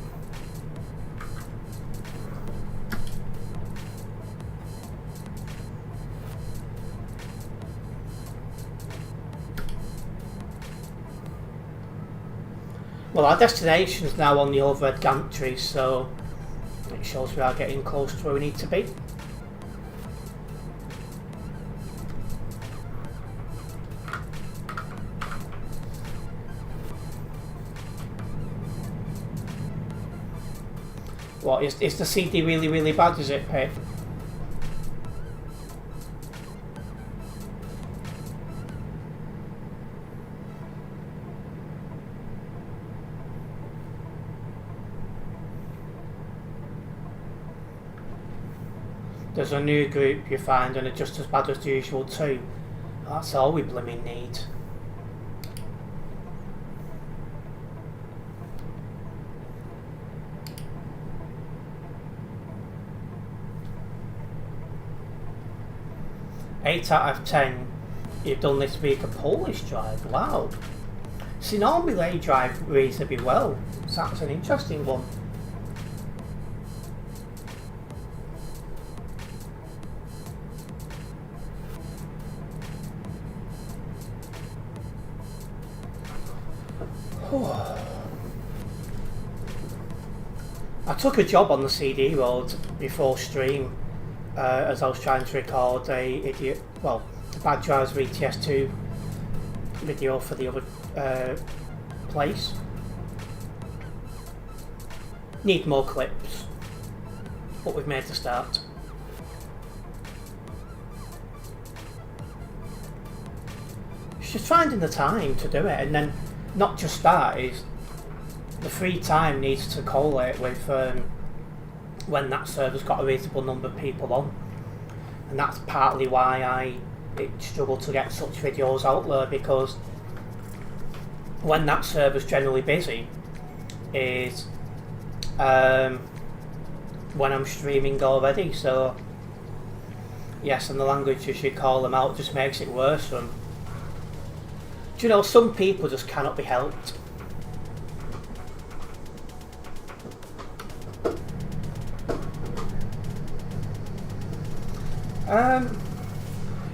Well, our destination is now on the overhead gantry, so it shows we are getting close to where we need to be. What, is the CD really, really bad, is it, Pip? There's a new group you find and are just as bad as usual too. That's all we blooming need. Eight out of 10 you've done this week a Polish drive. Wow. See, normally they drive reasonably well, so that's an interesting one. I took a job on the CD road before stream as I was trying to record a Bad Drives of ETS2 video for the other place. Need more clips, but we've made the start. It's just finding the time to do it, and then not just that, is the free time needs to correlate with when that server's got a reasonable number of people on, and that's partly why I struggle to get such videos out there, because when that server's generally busy is when I'm streaming already. So yes, and the language as you call them out just makes it worse for them. Do you know, some people just cannot be helped.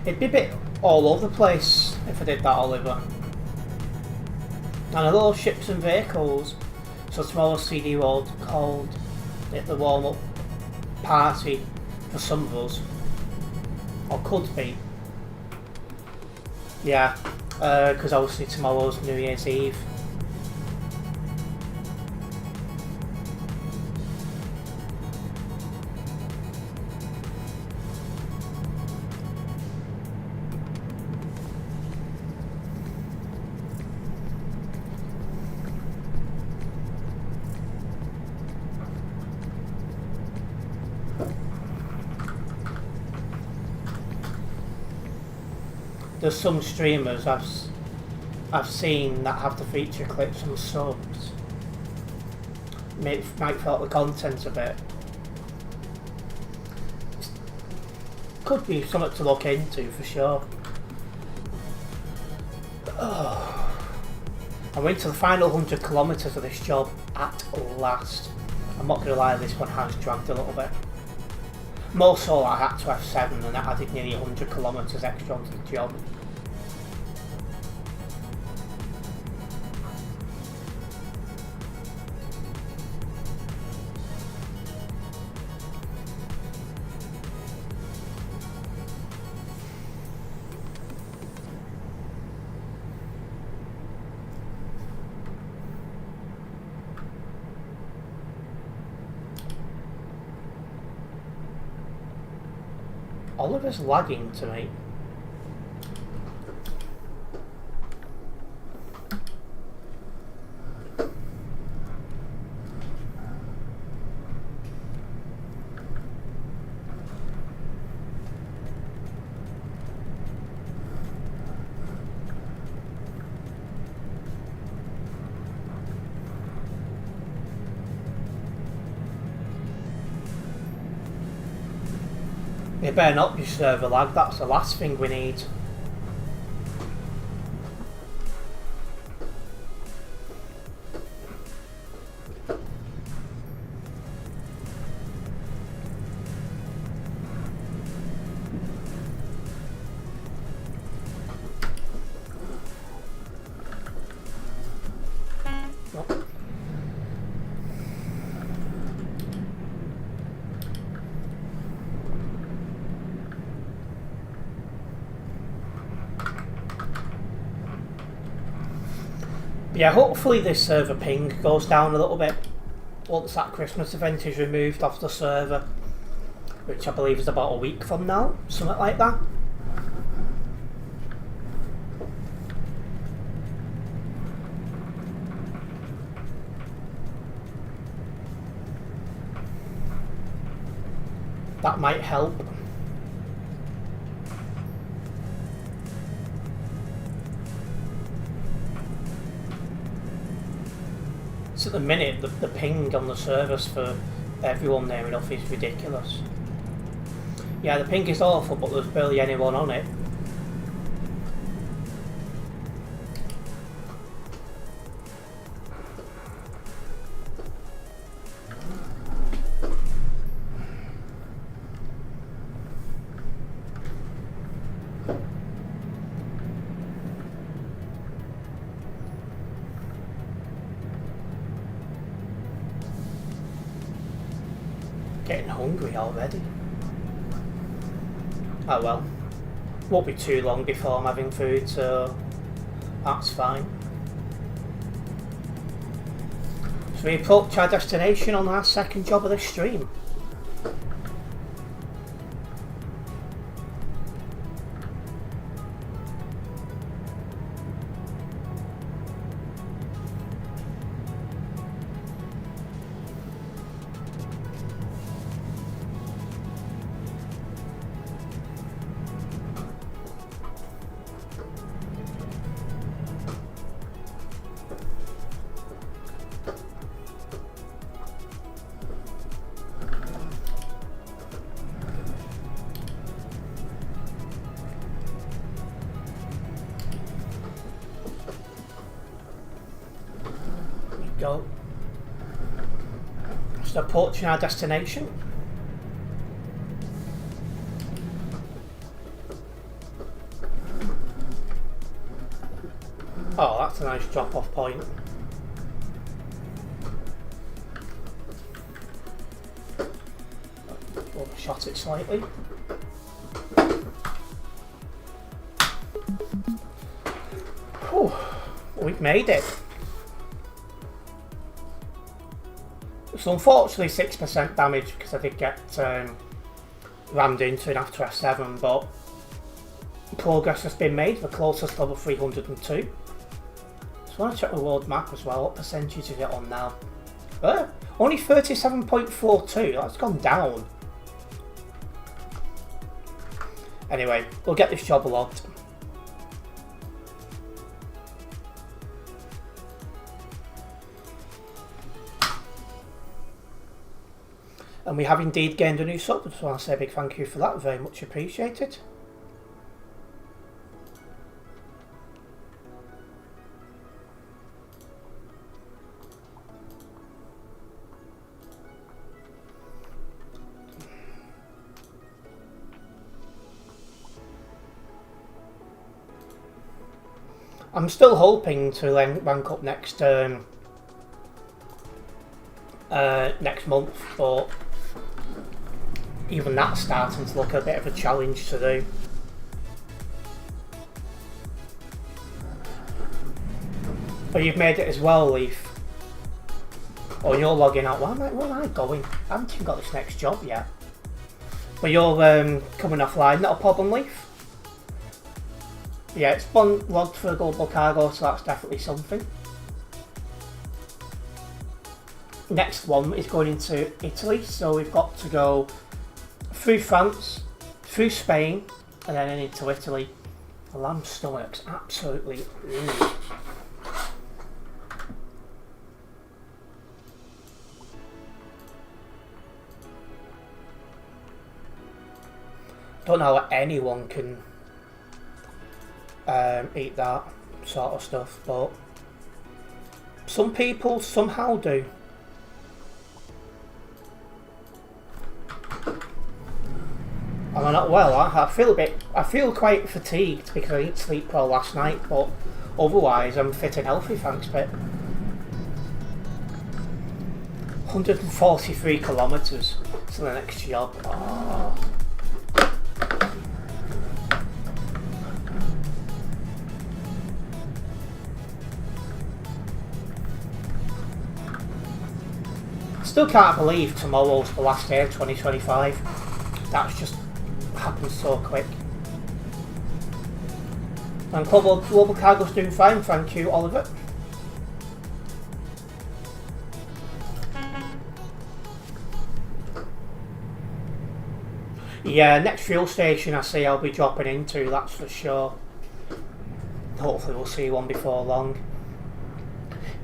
It'd be a bit all over the place if I did that, Oliver. And a lot of ships and vehicles, so tomorrow's CD road called it the warm-up party for some of us, or could be. Yeah, because obviously tomorrow's New Year's Eve. There's some streamers I've seen that have the feature clips and subs. Might fill out the content a bit. Could be something to look into for sure. Oh. I went to the final 100 kilometres of this job at last. I'm not going to lie, this one has dragged a little bit. More so I had to F7 and that added nearly 100 kilometres extra onto the job. Oliver's lagging to me. It better not be server lag, that's the last thing we need. Yeah, hopefully this server ping goes down a little bit once that Christmas event is removed off the server, which I believe is about a week from now, something like that. That might help. So at the minute, the ping on the service for everyone near enough is ridiculous. Yeah, the ping is awful, but there's barely anyone on it. Getting hungry already. Oh well. Won't be too long before I'm having food, so that's fine. So we approach our destination on our second job of the stream. Go. Just approaching our destination. Oh, that's a nice drop-off point. Overshot it slightly. Whew, we've made it. So unfortunately 6% damage because I did get rammed into it after F7, but progress has been made. The closest level 302. So I want to check the world map as well. What percentage is it on now? Only 37.42. That's gone down. Anyway, we'll get this job logged. And we have indeed gained a new sub, so I want to say a big thank you for that, very much appreciated. I'm still hoping to rank up next next month, but even that's starting to look a bit of a challenge to do. But you've made it as well, Leaf. Or you're logging out. Where am I going? I haven't even got this next job yet. But you're coming offline, not a problem, Leaf. Yeah, it's one logged for a global cargo, so that's definitely something. Next one is going into Italy, so we've got to go through France, through Spain, and then into Italy. The lamb stomach's absolutely... Don't know how anyone can eat that sort of stuff, but some people somehow do. I'm not well. I feel quite fatigued because I didn't sleep well last night, but otherwise I'm fit and healthy, thanks, but 143 kilometres to the next job. Oh. Still can't believe tomorrow's the last day of 2025. That's just happened so quick. And global cargo's doing fine, thank you, Oliver. Yeah, next fuel station I see I'll be dropping into, that's for sure. Hopefully we'll see one before long.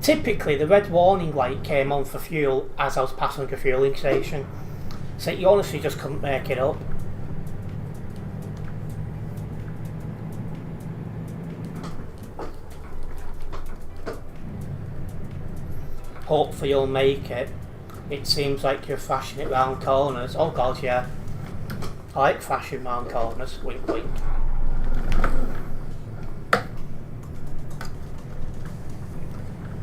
Typically the red warning light came on for fuel as I was passing a fueling station. So you honestly just couldn't make it up. Hopefully you'll make it. It seems like you're flashing it round corners. Oh god, yeah. I like flashing round corners. Wink wink.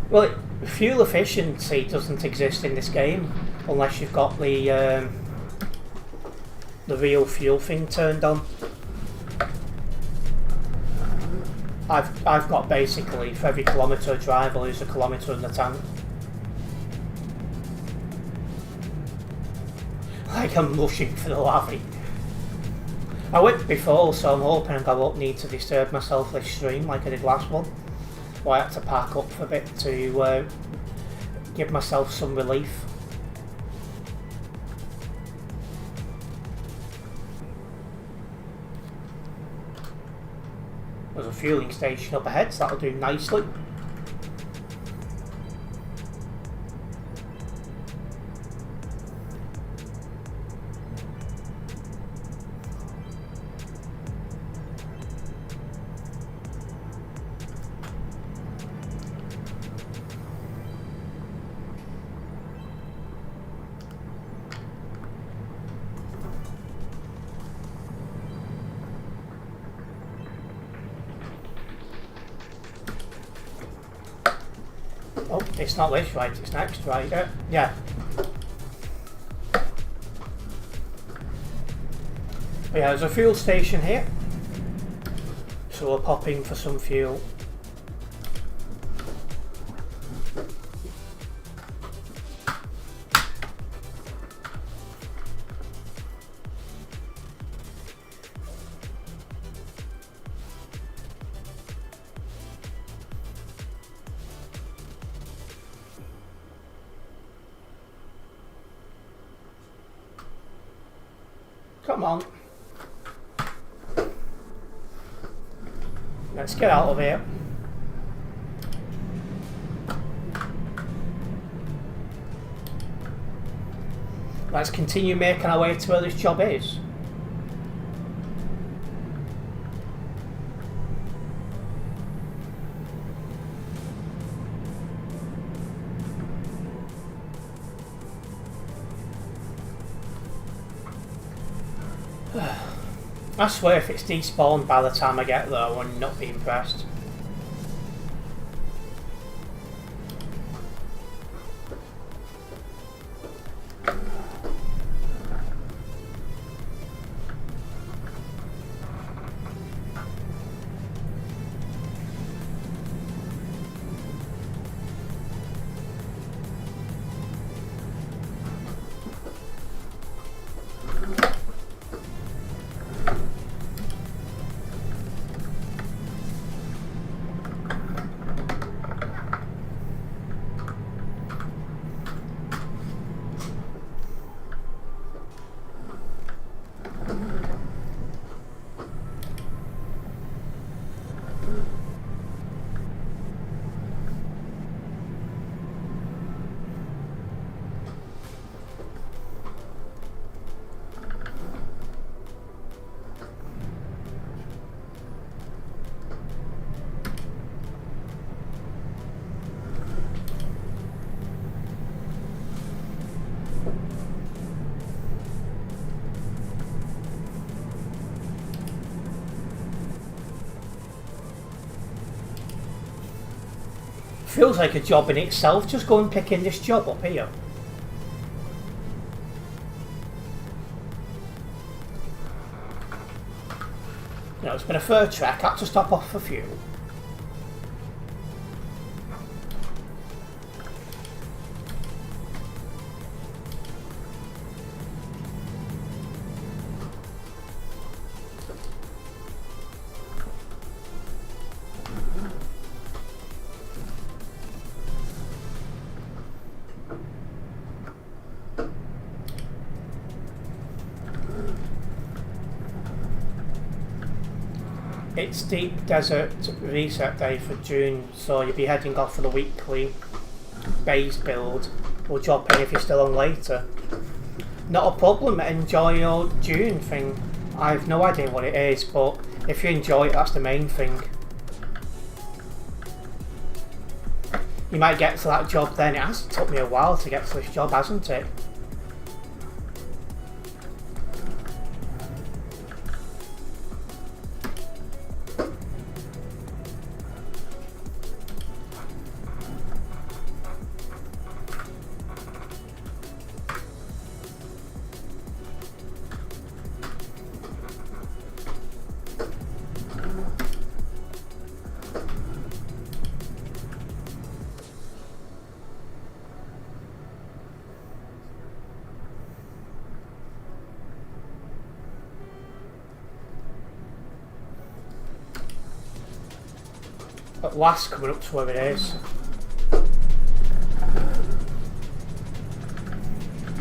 Well, fuel efficiency doesn't exist in this game unless you've got the real fuel thing turned on. I've got basically for every kilometre I drive I lose a kilometre in the tank. Like I'm rushing for the lavvy. I went before, so I'm hoping I won't need to disturb myself this stream like I did last one. I had to park up for a bit to give myself some relief. There's a fueling station up ahead, so that'll do nicely. Oh, it's not this, right? It's next, right? Yeah. But yeah, there's a fuel station here. So we're popping for some fuel. Come on. Let's get out of here. Let's continue making our way to where this job is. I swear if it's despawned by the time I get there, I will not be impressed. Feels like a job in itself, just go and picking this job up here. You know, it's been a fur trek, I had to stop off for fuel. It's Deep Desert Reset Day for June, so you'll be heading off for the weekly base build. We'll drop in if you're still on later. Not a problem, enjoy your June thing. I have no idea what it is, but if you enjoy it, that's the main thing. You might get to that job then. It has took me a while to get to this job, hasn't it? At last coming up to where it is.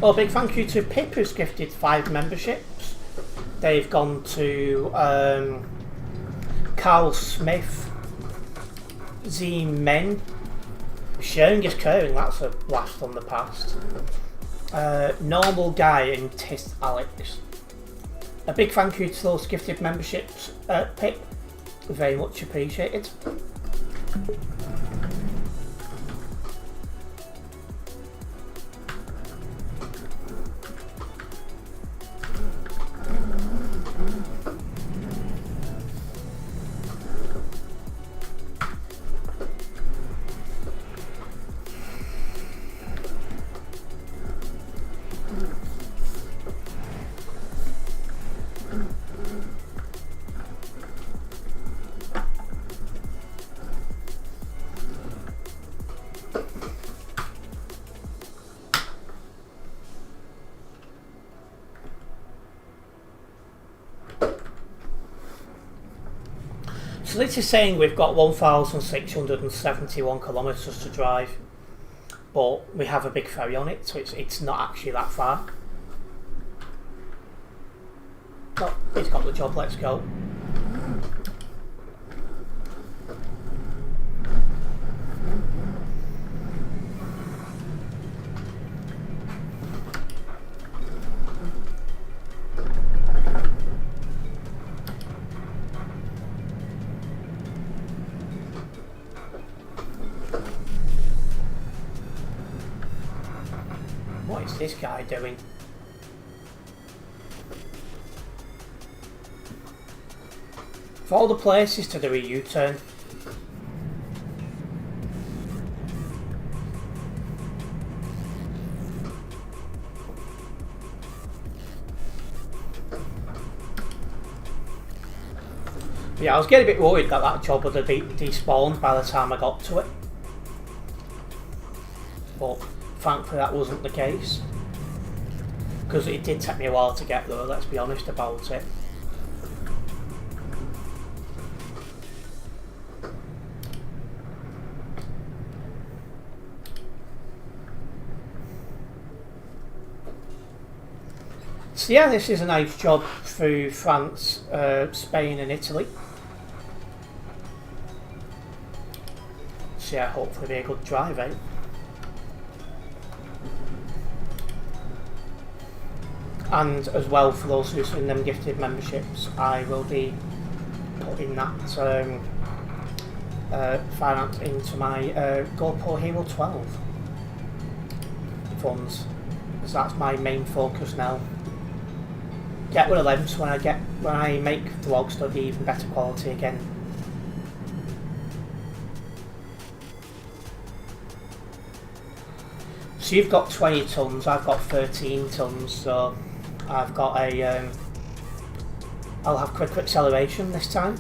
Well, big thank you to Pip who's gifted 5 memberships. They've gone to Carl Smith, Z Men, Sharing is Caring, that's a blast from the past. Normal Guy and Tis Alex. A big thank you to those gifted memberships, Pip. Very much appreciated. So this is saying we've got 1,671 kilometres to drive, but we have a big ferry on it, so it's not actually that far. But he's got the job, let's go. What is this guy doing? For all the places to do a U-turn. Yeah, I was getting a bit worried that that job would have despawned by the time I got to it. But thankfully that wasn't the case. Because it did take me a while to get there, let's be honest about it. So yeah, this is a nice job through France, Spain and Italy. So yeah, hopefully be a good drive, eh? And as well, for those who send them gifted memberships, I will be putting that finance into my GoPro Hero 12 funds, because that's my main focus now. Get rid of them so when I make vlogs they'll be even better quality again. So you've got 20 tons, I've got 13 tons, so I've got a I'll have quicker acceleration this time.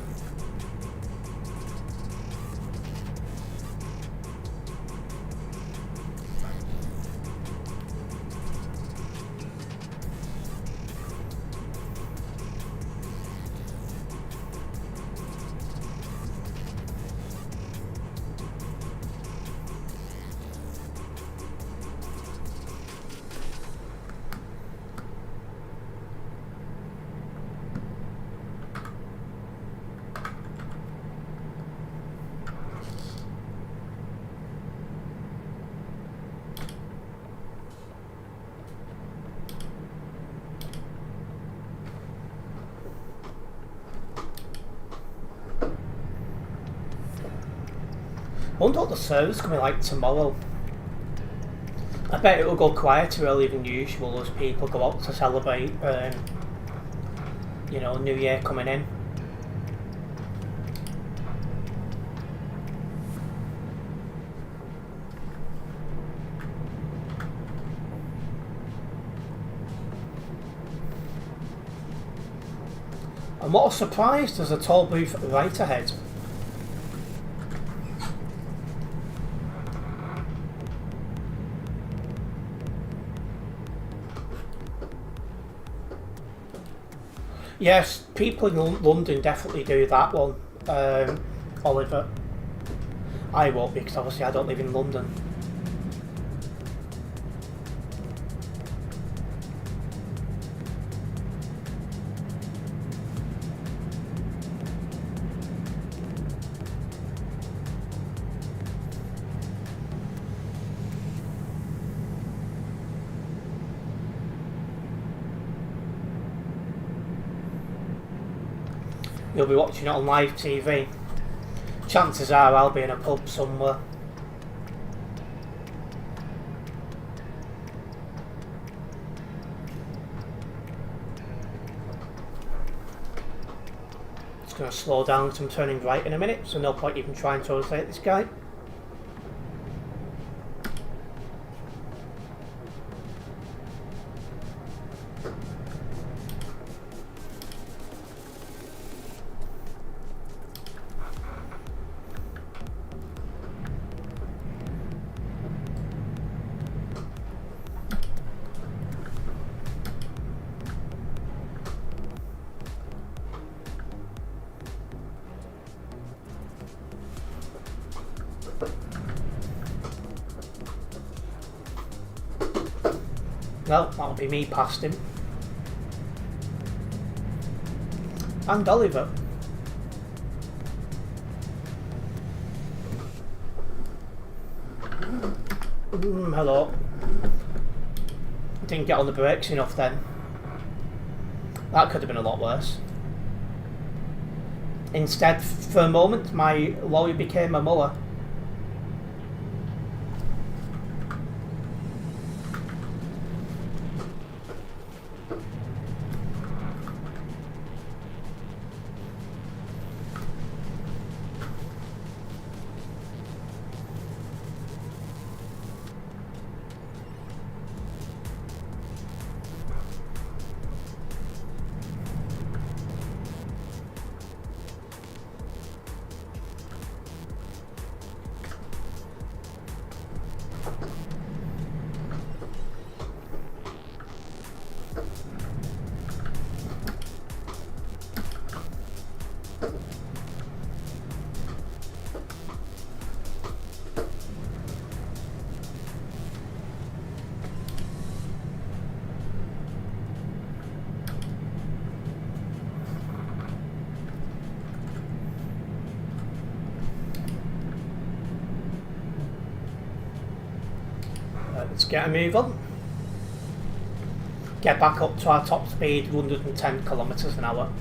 wonder what the service is going to be like tomorrow. I bet it will go quieter earlier than usual as people go out to celebrate, you know, New Year coming in. And what a surprise, there's a toll booth right ahead. Yes, people in London definitely do that one, Oliver. I won't, because obviously I don't live in London. You'll be watching it on live TV. Chances are I'll be in a pub somewhere. Just going to slow down because I'm turning right in a minute, so no point even trying to overtake this guy. Well, that'll be me past him. And Oliver. Hello. Didn't get on the brakes enough then. That could have been a lot worse. Instead, for a moment, my lorry became a mower. Let's get a move on. Get back up to our top speed, 110 kilometers an hour.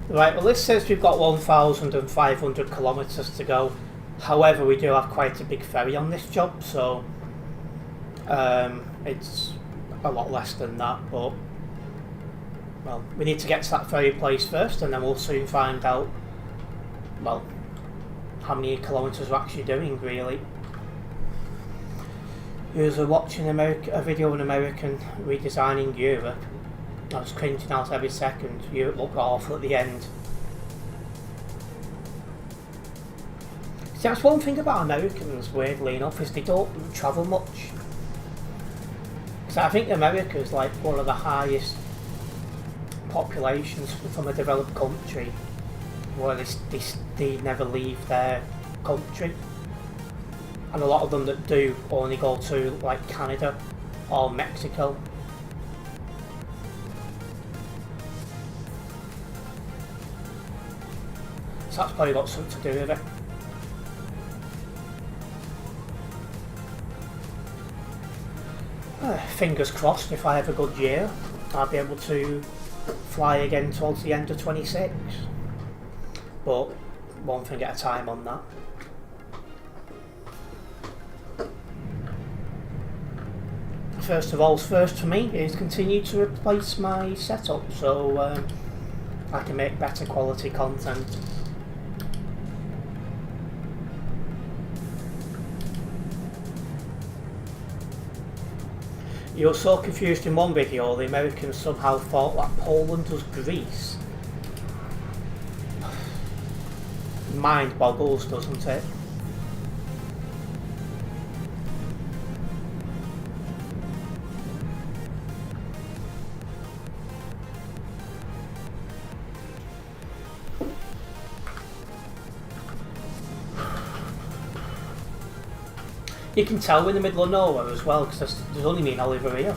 Right, well this says we've got 1,500 kilometres to go. However, we do have quite a big ferry on this job, so it's a lot less than that, but well, we need to get to that ferry place first and then we'll soon find out, well, how many kilometres we're actually doing, really. You're watching a video of an American redesigning Europe. I was cringing out every second. Europe looked awful at the end. See, that's one thing about Americans, weirdly enough, is they don't travel much. Because I think America is like one of the highest populations from a developed country where they never leave their country, and a lot of them that do only go to like Canada or Mexico. So that's probably got something to do with it. Fingers crossed, if I have a good year, I'll be able to fly again towards the end of 26. But one thing at a time on that. First of all, first for me is continue to replace my setup so I can make better quality content. You were so confused in one video, the Americans somehow thought that Poland was Greece. Mind boggles, doesn't it? You can tell we're in the middle of nowhere as well, because there's only me and Oliver here.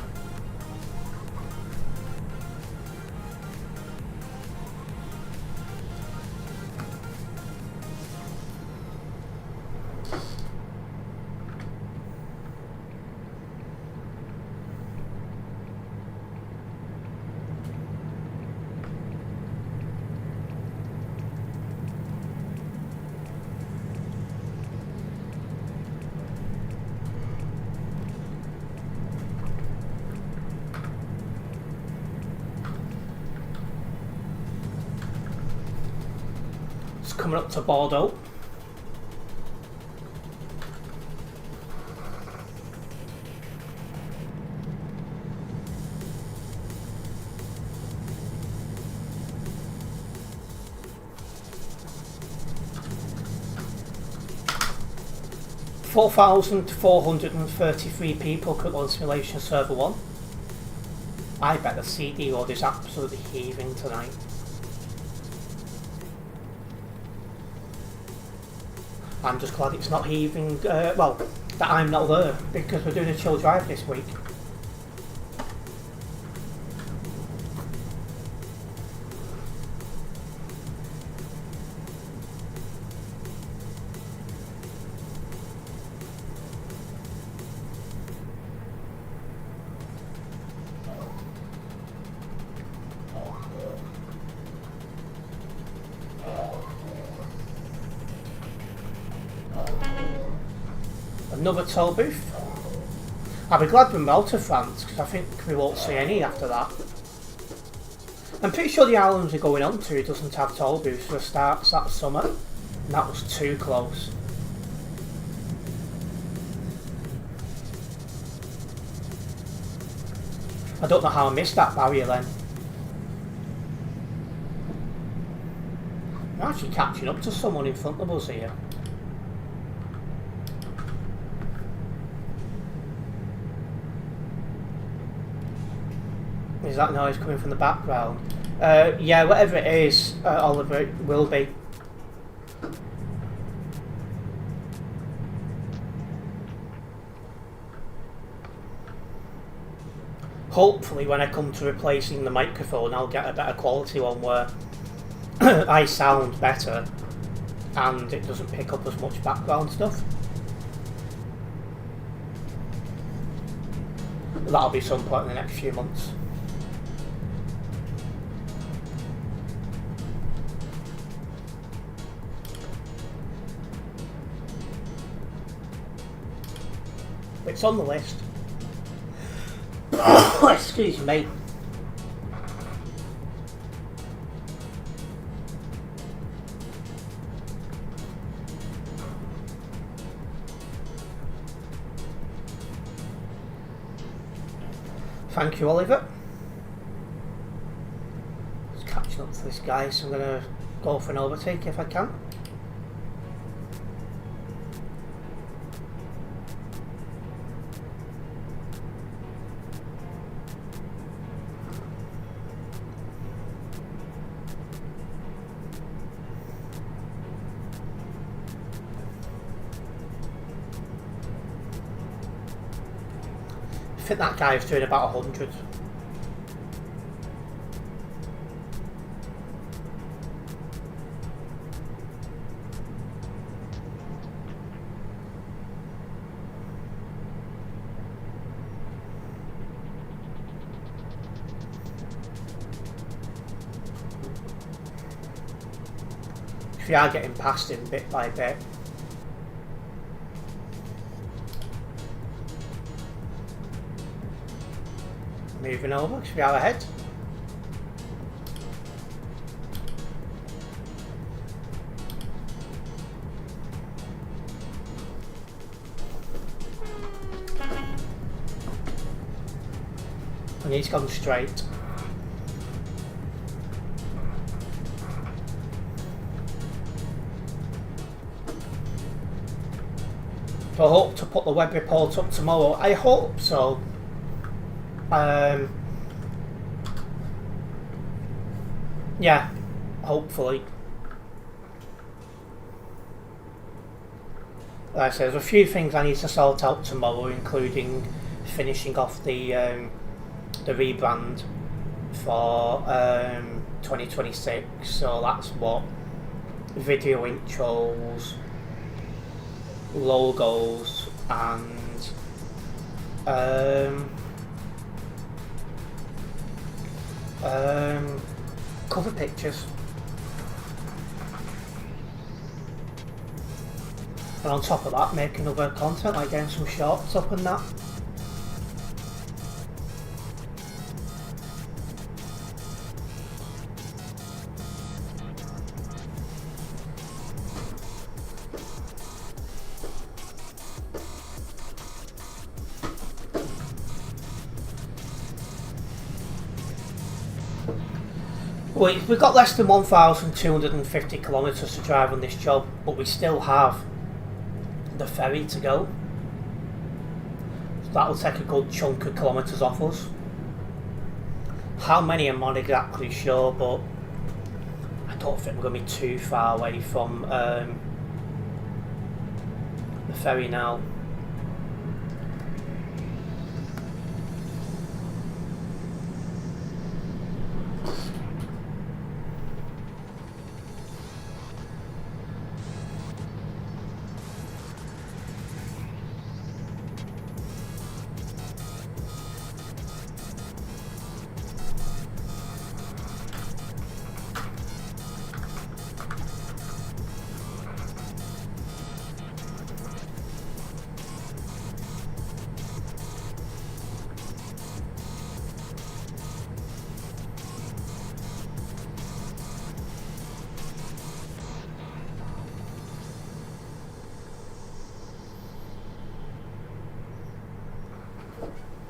Coming up to Bordeaux. $4,433 people could on Simulation Server 1. I bet the CD load is absolutely heaving tonight. I'm just glad it's not heaving, well, that I'm not there, because we're doing a chill drive this week. Another toll booth. I'll be glad we're out of France, because I think we won't see any after that. I'm pretty sure the islands we're going on to doesn't have toll booths for starts that summer, and that was too close. I don't know how I missed that barrier then. We're actually catching up to someone in front of us here. Is that noise coming from the background? Yeah, whatever it is, Oliver, it will be. Hopefully when I come to replacing the microphone, I'll get a better quality one where I sound better and it doesn't pick up as much background stuff. That'll be some point in the next few months. It's on the list. Excuse me. Thank you, Oliver. Just catching up to this guy, so I'm going to go for an overtake if I can. think that guy is doing about 100. We are getting past him bit by bit. Moving over, because we are ahead. And he's gone straight. So I hope to put the web report up tomorrow. I hope so. Yeah, hopefully. Like I said, there's a few things I need to sort out tomorrow, including finishing off the rebrand for 2026. So that's what video intros, logos, and cover pictures. And on top of that, making other content, like getting some shorts up and that. We've got less than 1,250 kilometres to drive on this job, but we still have the ferry to go. So that'll take a good chunk of kilometres off us. How many I'm not exactly sure, but I don't think we're going to be too far away from the ferry now.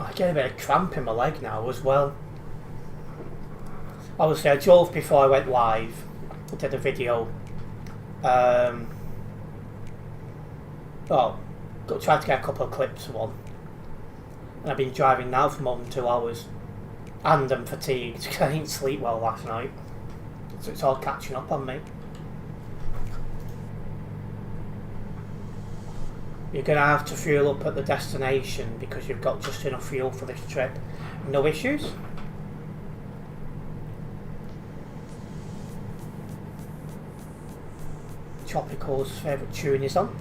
I get a bit of cramp in my leg now as well. Obviously I drove before I went live. I did a video. Tried to get a couple of clips of one. And I've been driving now for more than 2 hours. And I'm fatigued because I didn't sleep well last night. So it's all catching up on me. You're going to have to fuel up at the destination because you've got just enough fuel for this trip. No issues. Tropical's favourite tune is on.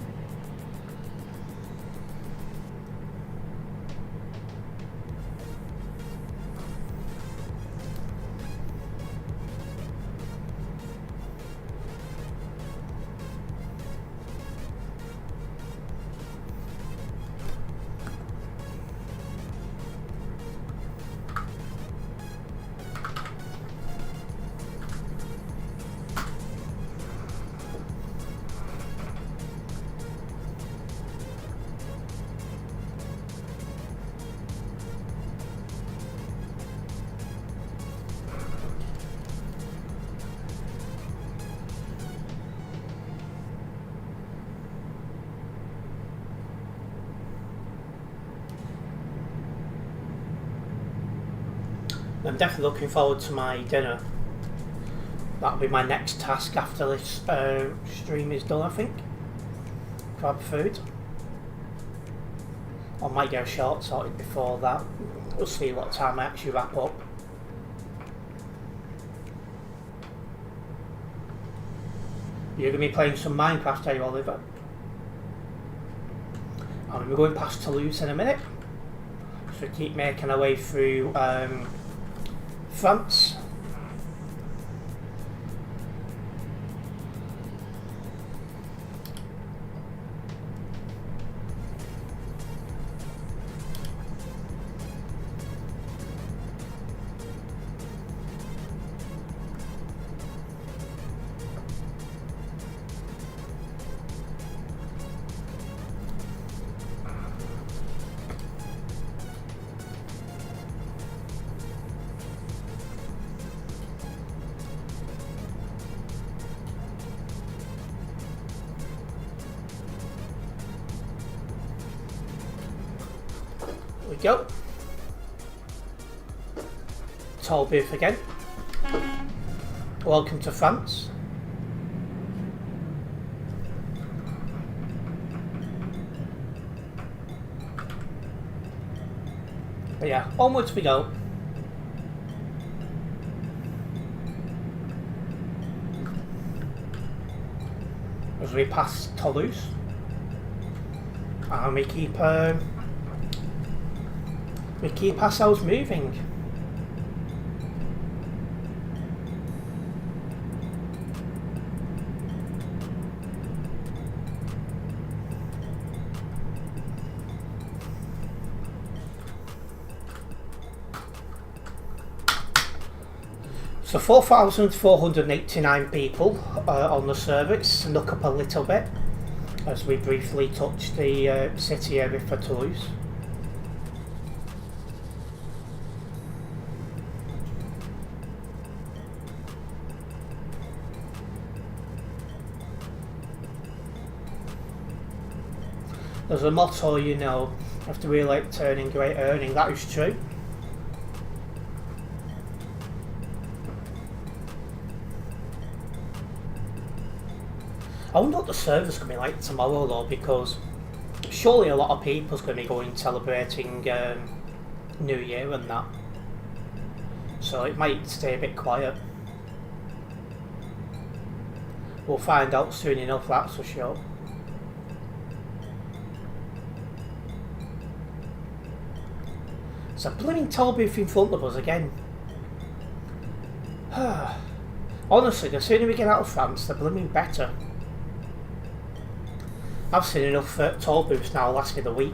I'm definitely looking forward to my dinner. That'll be my next task after this stream is done, I think. Grab food. I might get a short sorted before that. We'll see what time I actually wrap up. You're going to be playing some Minecraft, are you, Oliver? And we're going past Toulouse in a minute. So we keep making our way through France. We go. Tall booth again. Welcome to France. But yeah, onwards we go. As we pass Toulouse. And we keep ourselves moving. So 4,489 people on the server. It's snuck up a little bit as we briefly touch the city area for Toulouse. There's a motto, you know, after we like turning great earning. That is true. I wonder what the server's going to be like tomorrow though, because surely a lot of people's going to be going celebrating New Year and that. So it might stay a bit quiet. We'll find out soon enough, that's for sure. There's a blooming tall booth in front of us again. Honestly, the sooner we get out of France, the blooming better. I've seen enough tall booths now last me the week.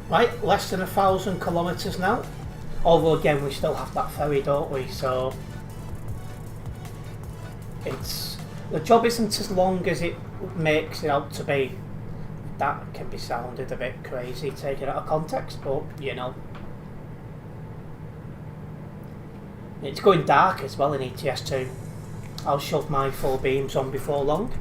Right, less than 1,000 kilometres now. Although again, we still have that ferry, don't we? So it's the job isn't as long as it makes it out to be. That can be sounded a bit crazy taken out of context, but you know. It's going dark as well in ETS2. I'll shove my full beams on before long.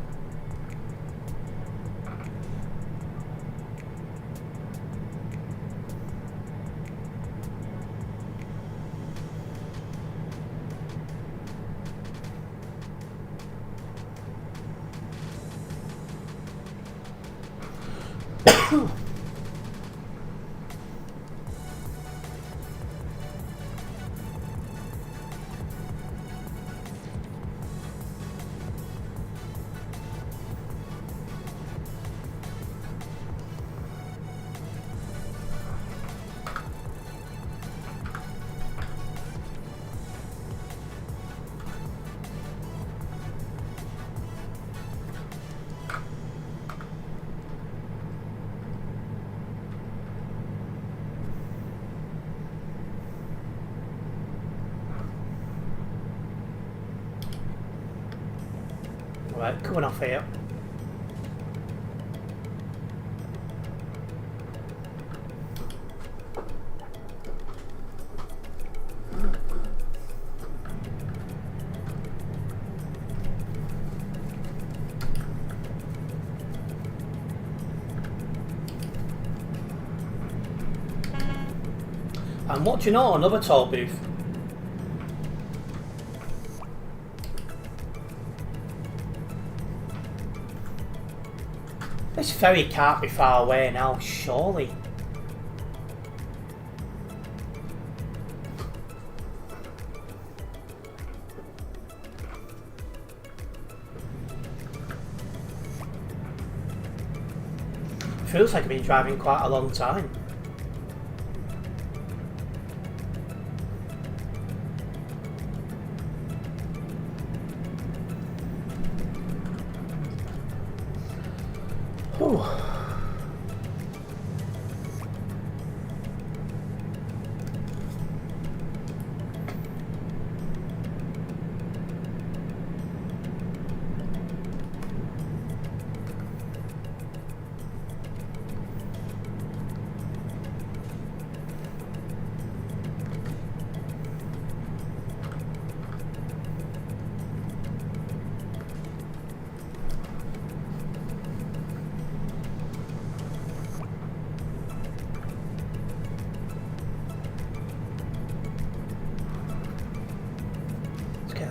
Right, coming off here. And what do you know, another toll booth. This ferry can't be far away now, surely. Feels like I've been driving quite a long time. Whew.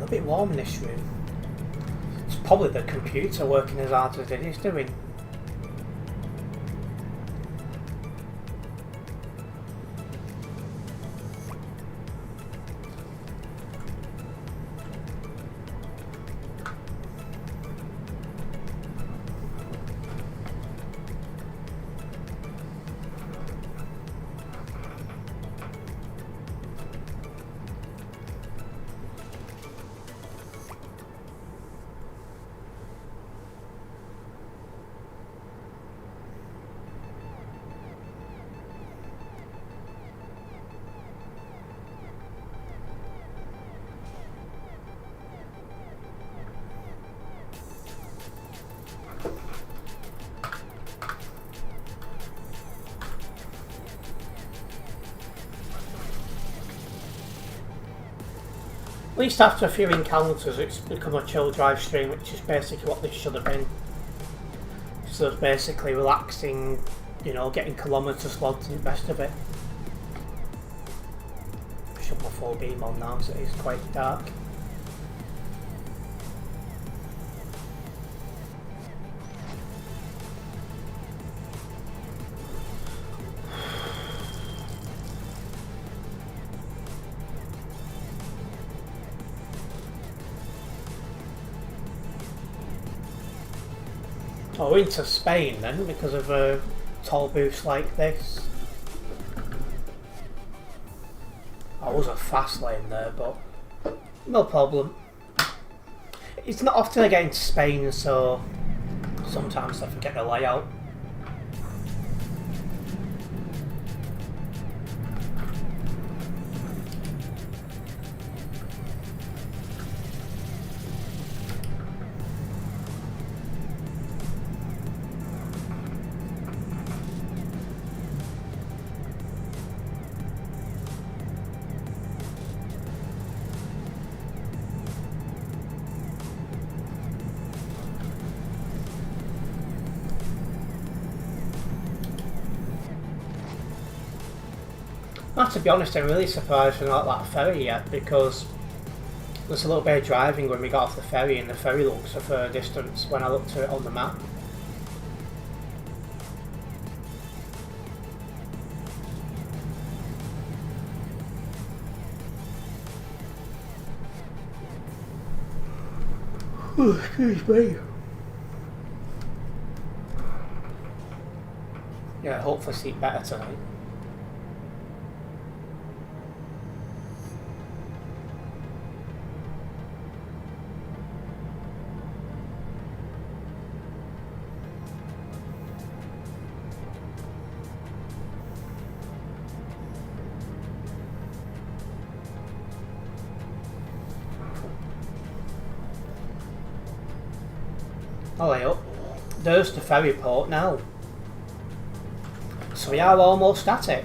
A bit warm in this room. It's probably the computer working as hard as it is doing. At least after a few encounters it's become a chill drive stream, which is basically what this should have been. So it's basically relaxing, you know, getting kilometres logged and the rest of it. Shut my full beam on now, so it is quite dark. Oh, into Spain then, because of toll booths like this. I was a fast lane there, but no problem. It's not often I get into Spain, so sometimes I forget the layout. Now, to be honest, I'm really surprised we're not at that ferry yet, because there's a little bit of driving when we got off the ferry, and the ferry looks a further distance when I looked at it on the map. Oh, excuse me. Yeah, hopefully sleep better tonight. Oh, there's the ferry port now. So we are almost at it.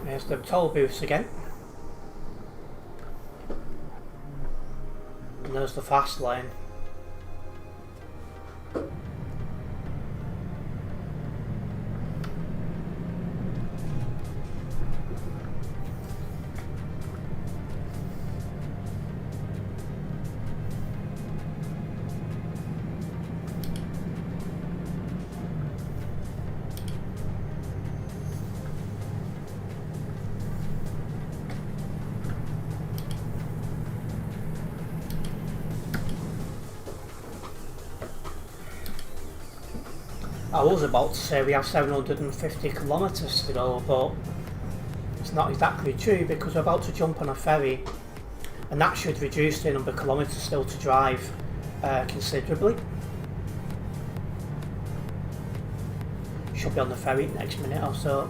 There's the toll booths again. And there's the fast lane. I was about to say we have 750 kilometres to go, but it's not exactly true, because we're about to jump on a ferry, and that should reduce the number of kilometres still to drive considerably. Should be on the ferry next minute or so.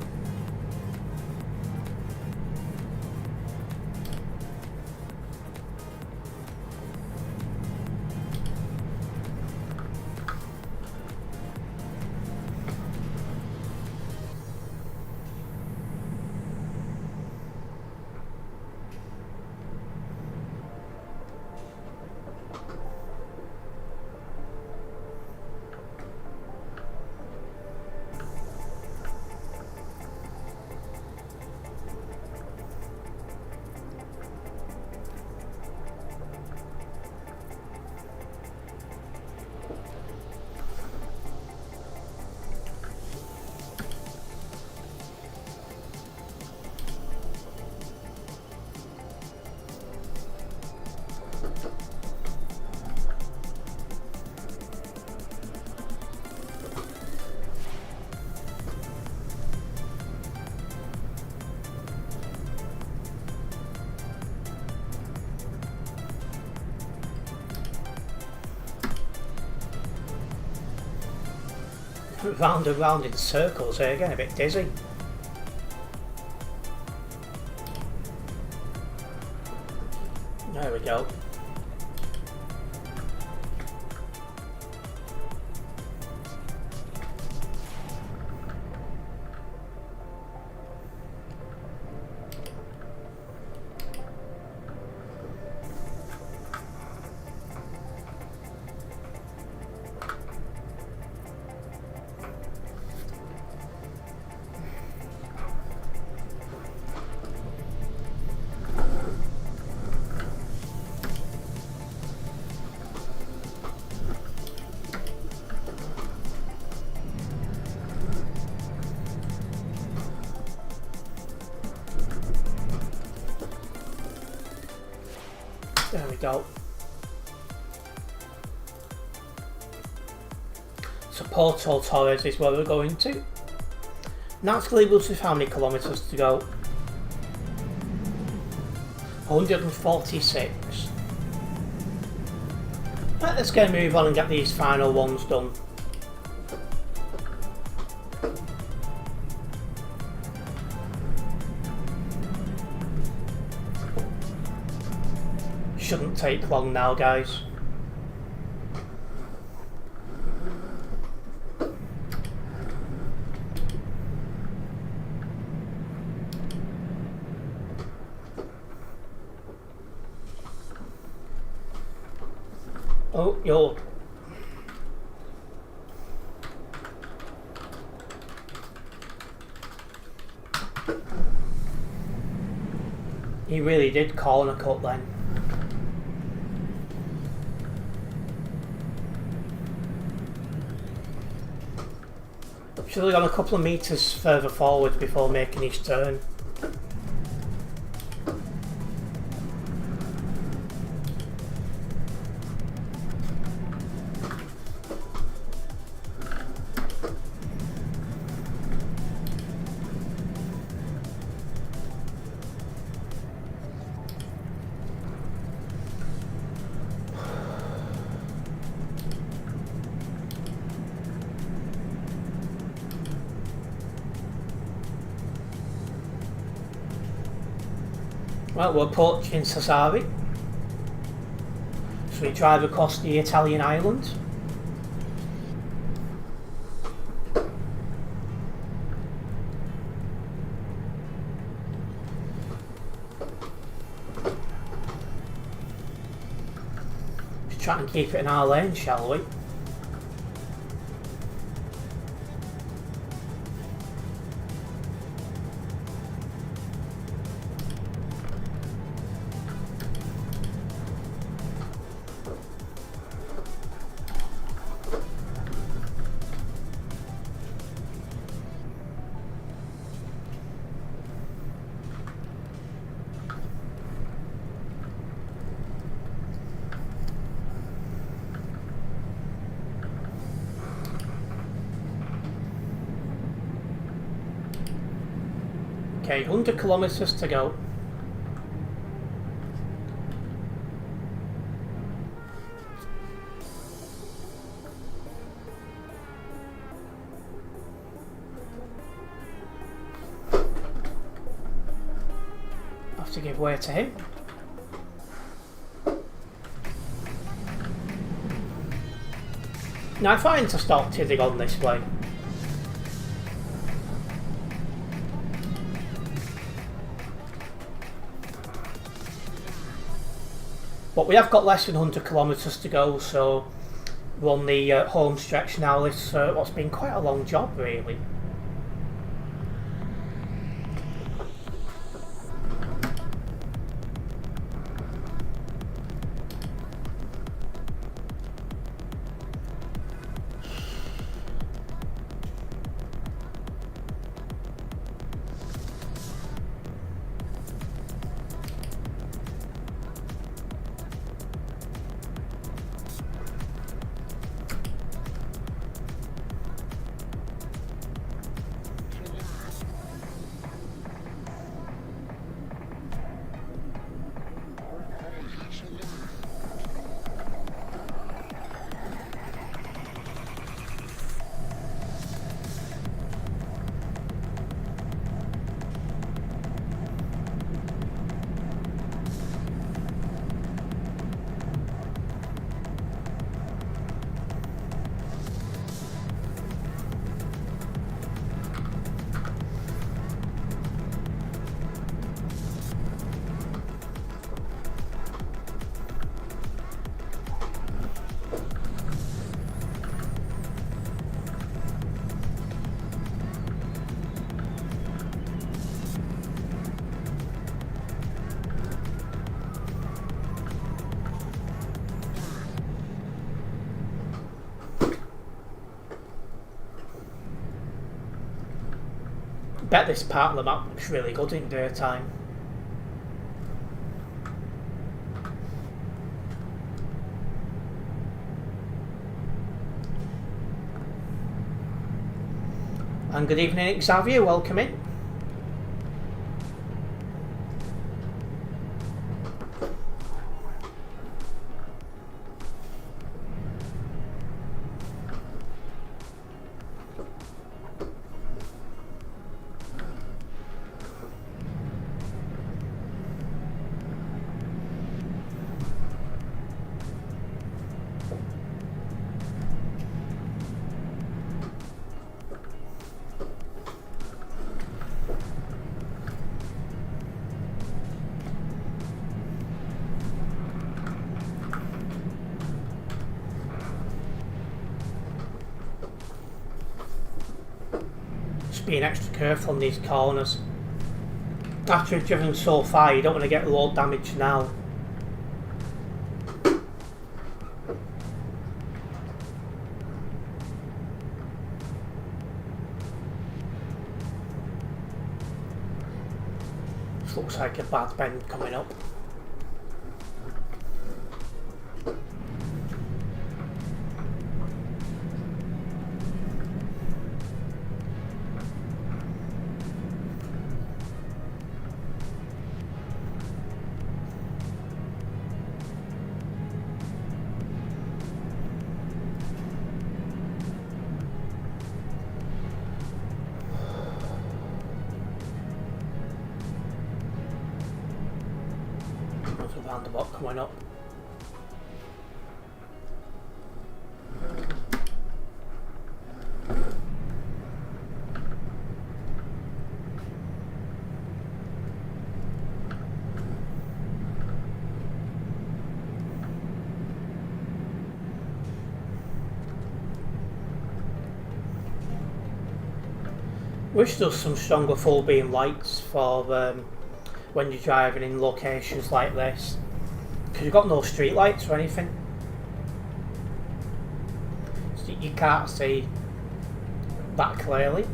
Round and round in circles here, getting a bit dizzy. There we go. There we go. So Porto Torres is where we're going to. Nautical Eagles with how many kilometres to go? 146. Right, let's get a move on and get these final ones done. Shouldn't take long now, guys. Oh, you're... He really did corner cut then. Should have gone a couple of metres further forward before making his turn. Well, we're approaching Sassari. So we drive across the Italian island. Just try and keep it in our lane, shall we? Okay, 100 kilometres to go. Have to give way to him. Now I find to stop tiddling on this way. But we have got less than 100 kilometres to go, so we're on the home stretch now. This what's been quite a long job, really. Bet this part of the map looks really good in daytime. And good evening, Xavier, welcome in. being extra careful on these corners. After you've driven so far, you don't want to get road damage now. This looks like a bad bend coming up. Roundabout coming up. Wish there was some stronger full beam lights for when you're driving in locations like this, because you've got no street lights or anything, so you can't see that clearly.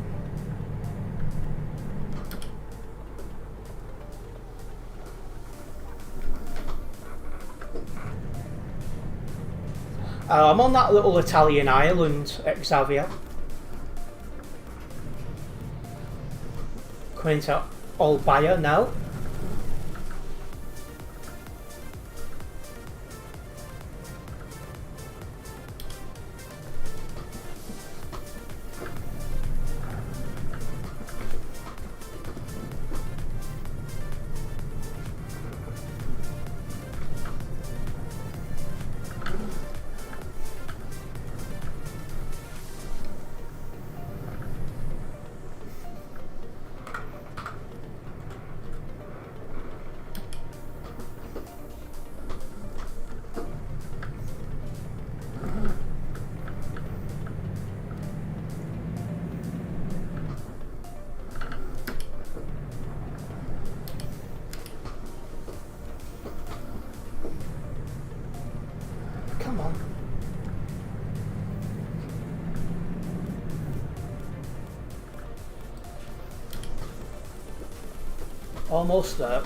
I'm on that little Italian island at Xavier. Coming to Olbaya now. Come on. Almost there.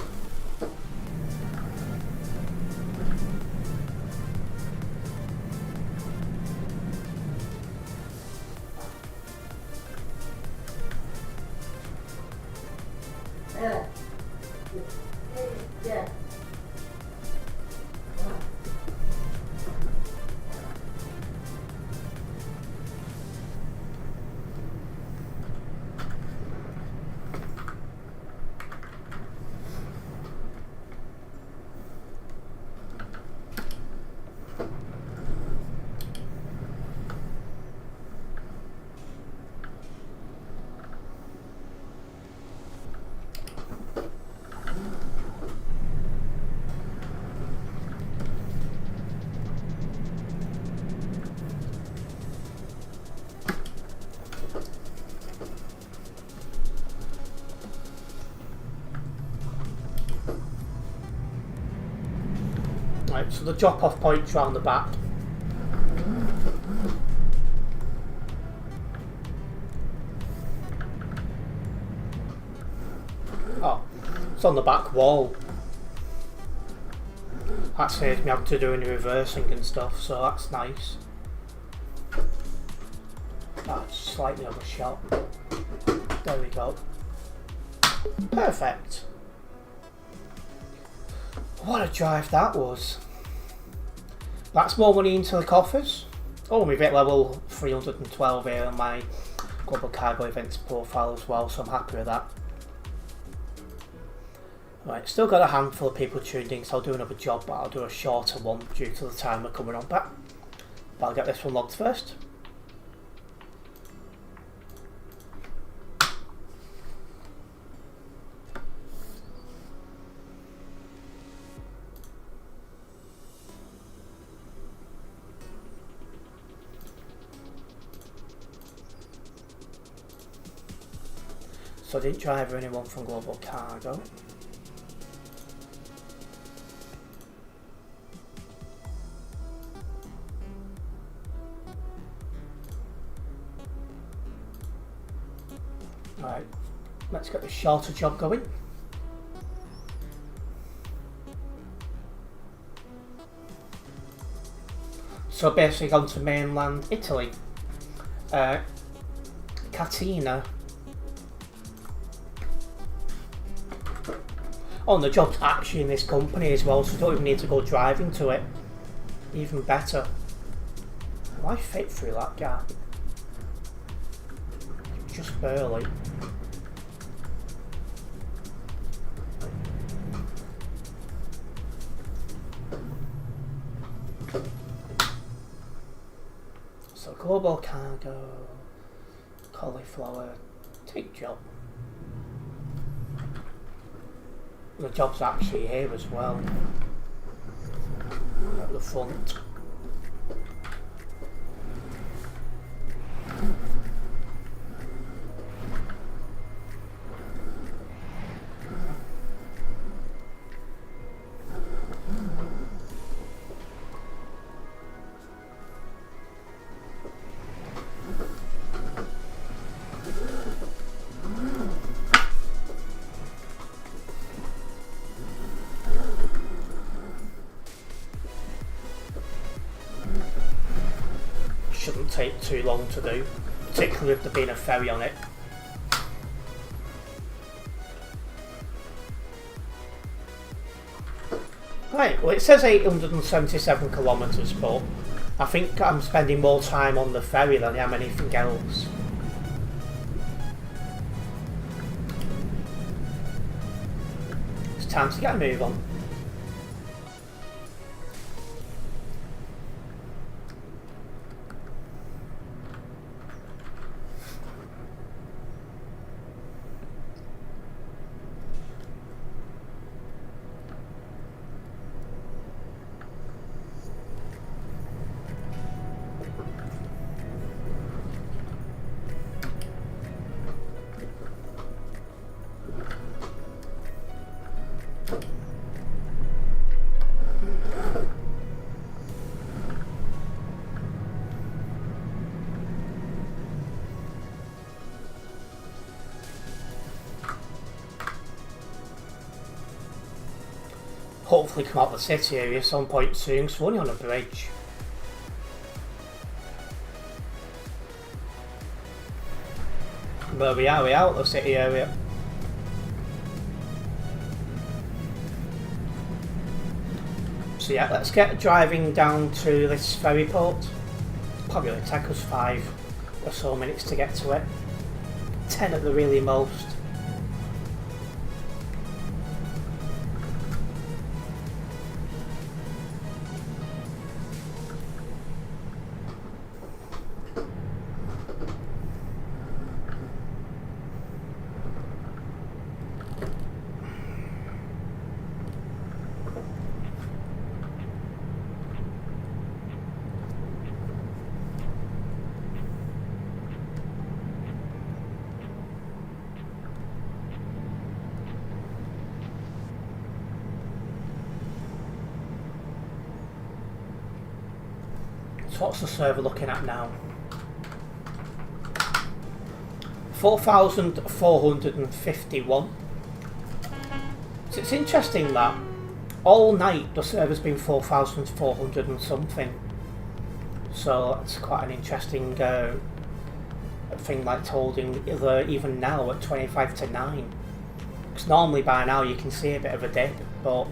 Right, so the drop-off point's round the back. Oh, it's on the back wall. That saves me having to do any reversing and stuff, so that's nice. That's slightly overshot. There we go. Perfect. What a drive that was. That's more money into the coffers. Oh, we've hit level 312 here on my Global Cargo Events profile as well, so I'm happy with that. Right, still got a handful of people tuned in, so I'll do another job, but I'll do a shorter one due to the timer coming on back. But I'll get this one logged first. So I didn't drive or anyone from Global Cargo. Right, let's get the shorter job going. So basically gone to mainland Italy. Catena. Oh, and the job's actually in this company as well, so you don't even need to go driving to it. Even better. Why fit through that gap? Just barely. So Global Cargo, cauliflower, take job. The job's actually here as well, at the front. Shouldn't take too long to do, particularly if there being a ferry on it. Right, well it says 877 kilometres, but I think I'm spending more time on the ferry than I am anything else. It's time to get a move on. Hopefully come out of the city area at some point soon, because we're only on a bridge. But we're out of the city area. So yeah, let's get driving down to this ferry port. Probably only take us 5 or so minutes to get to it. 10 at the really most. So what's the server looking at now? 4,451. So it's interesting that all night the server's been 4,400 and something. So that's quite an interesting thing, like holding even now at 25 to 9. Because normally by now you can see a bit of a dip, but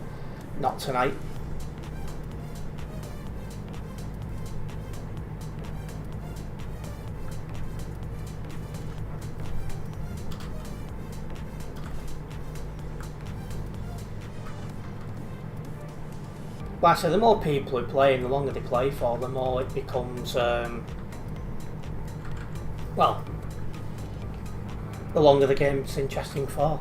not tonight. But I say, the more people who play and the longer they play for, the more it becomes, well, the longer the game's interesting for.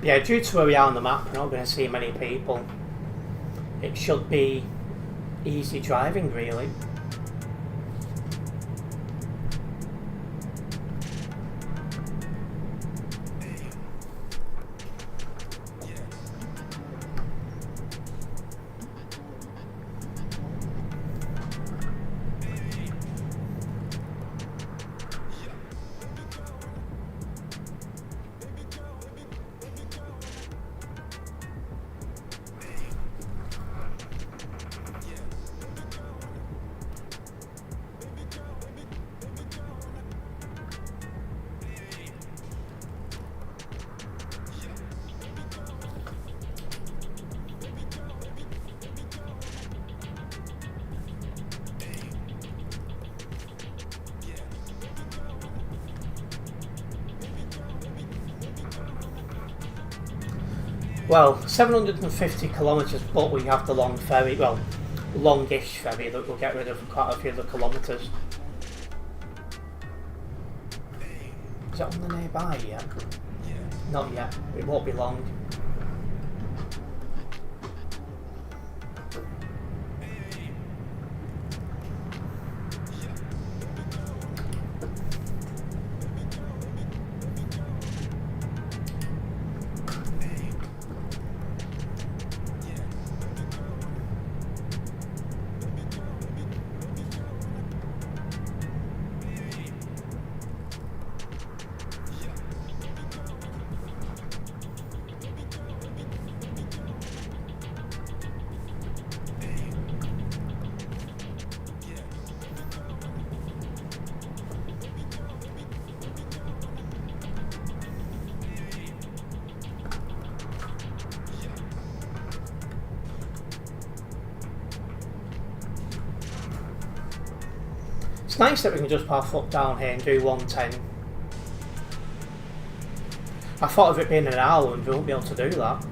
Yeah, due to where we are on the map, we're not going to see many people. It should be easy driving, really. Well, 750 kilometres, but we have the long ferry, well, longish ferry that will get rid of quite a few of the kilometres. Is that on the nearby yet? Not yet. It won't be long. It's nice that we can just put our foot down here and do 110. I thought of it being an hour and we won't be able to do that.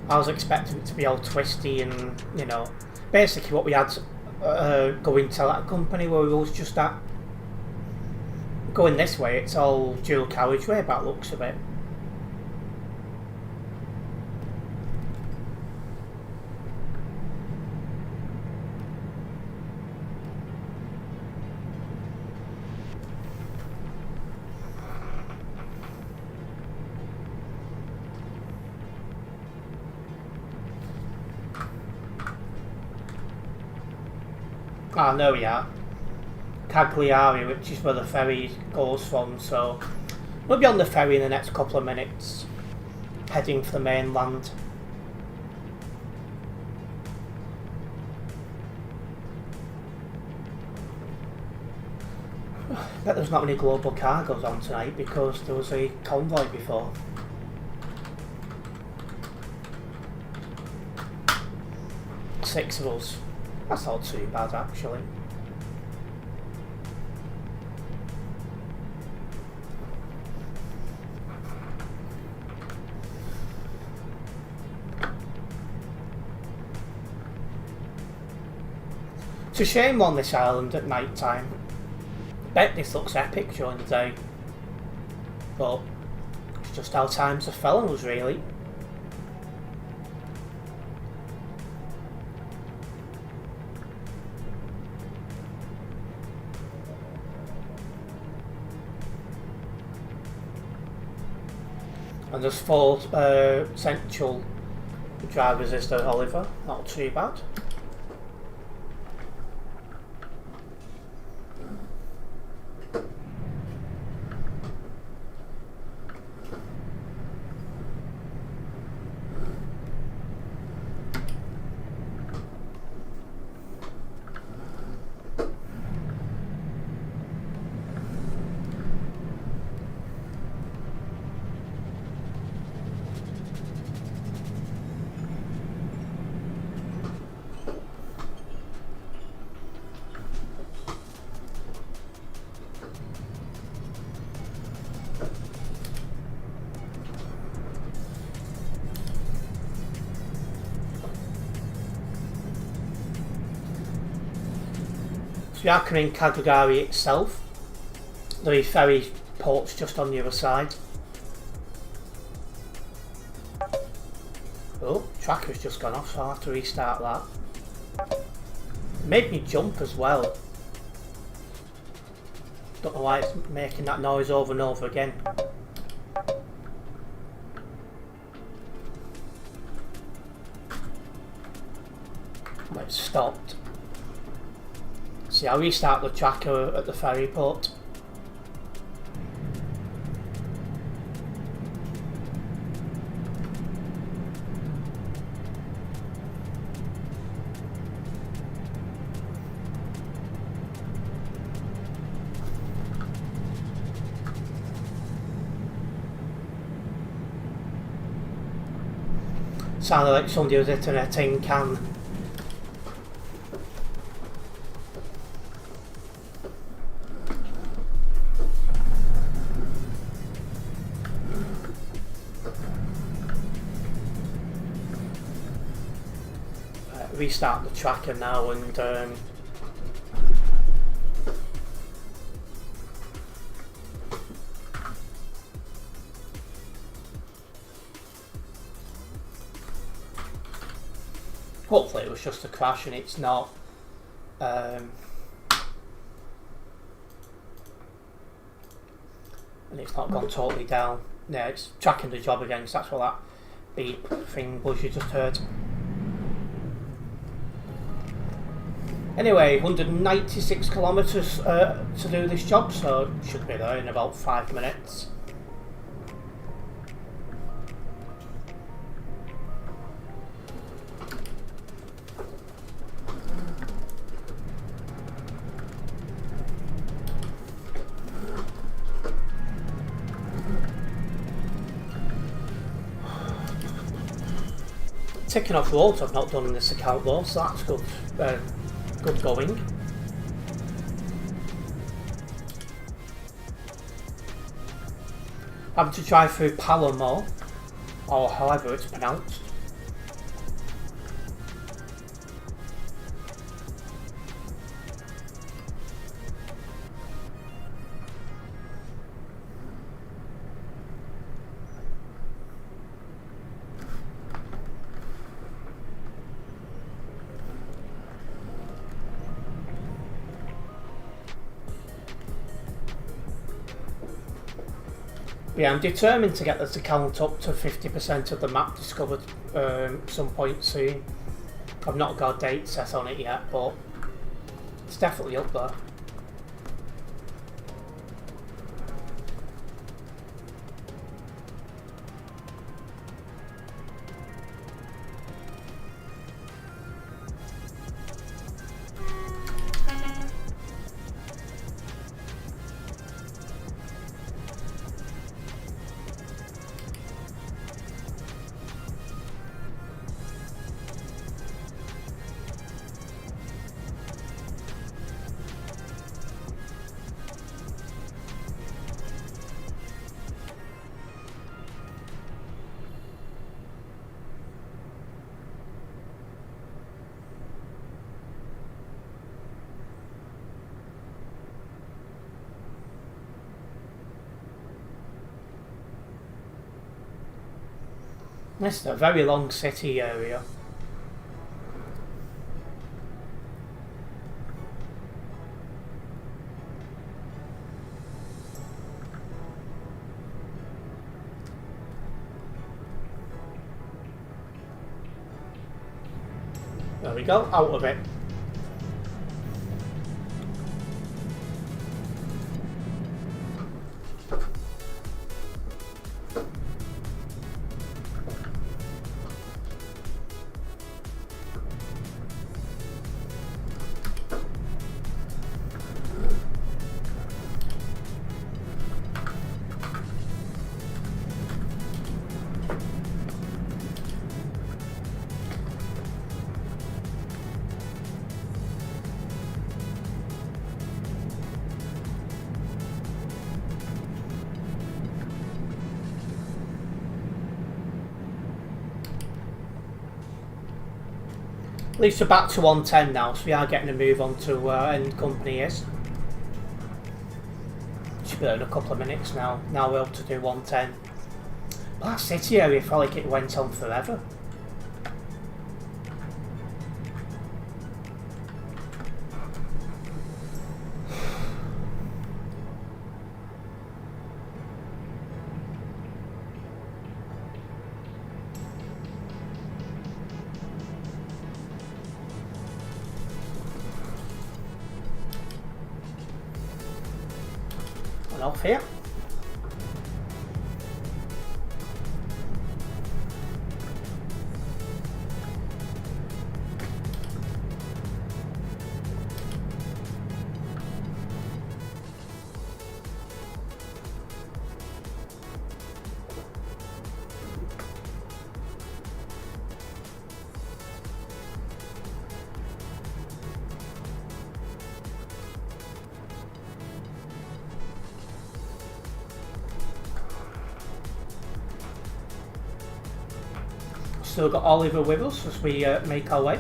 I was expecting it to be all twisty and, you know, basically what we had going to that company where we was just at. Going this way, it's all dual carriageway by the looks of it. Ah, no, we are. Cagliari, which is where the ferry goes from, so we'll be on the ferry in the next couple of minutes, heading for the mainland. I bet there's not many global cargoes on tonight because there was a convoy before. Six of us. That's not too bad, actually. It's a shame on this island at night time. Bet this looks epic during the day. But it's just how times have fallen us, really. And there's 4 central drivers, is there, Oliver? Not too bad. So we are coming in Cagliari itself. The ferry port's just on the other side. Oh, tracker's just gone off, so I'll have to restart that. Made me jump as well. Don't know why it's making that noise over and over again. But it's stopped. See, I'll restart the tracker at the ferry port. Sounded like somebody was hitting a tin can. Restart the tracker now and hopefully it was just a crash and it's not and it's not gone totally down. Yeah, it's tracking the job again, so that's what that beep thing was you just heard. Anyway, 196 kilometres to do this job, so it should be there in about 5 minutes. Ticking off roads I've not done in this account though, so that's good. Good going. Having to drive through Palermo, or however it's pronounced. Yeah, I'm determined to get this account up to 50% of the map discovered some point soon. I've not got a date set on it yet, but it's definitely up there. This is a very long city area. There we go, out of it. At least we're back to 110 now, so we are getting a move on to where end company is. Should be there in a couple of minutes now. Now we're able to do 110. But that city area felt like it went on forever. on off here. Still got Oliver with us as we make our way.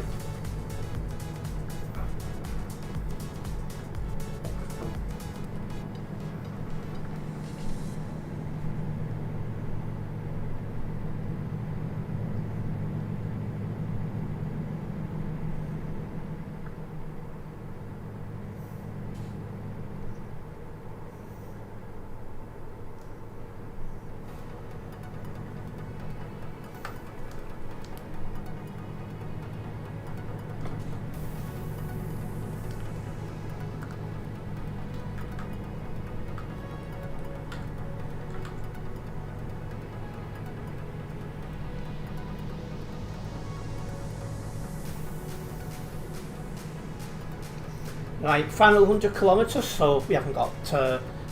Right, final 100 kilometres, so we haven't got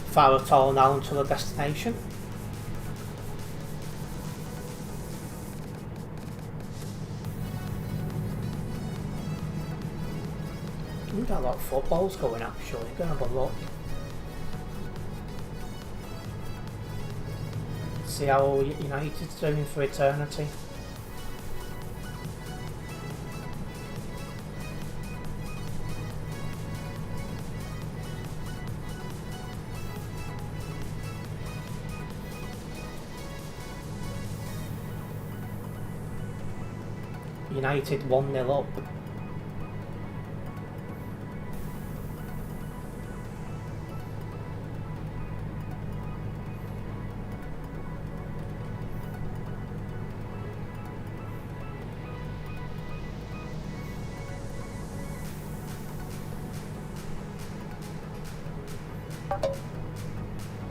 far at all now until the destination. We've got a lot of footballs going actually, go and have a look. See how United's doing for eternity. United 1-0 up.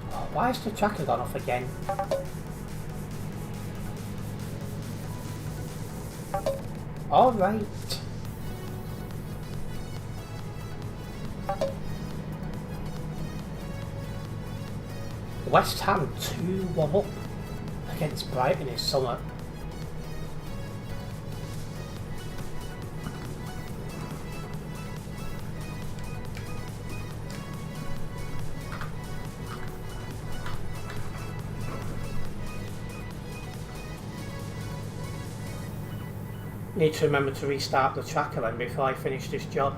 Oh, why has the tracker gone off again? All right. West Ham 2-1 up against Brighton this summer. Need to remember to restart the tracker then before I finish this job.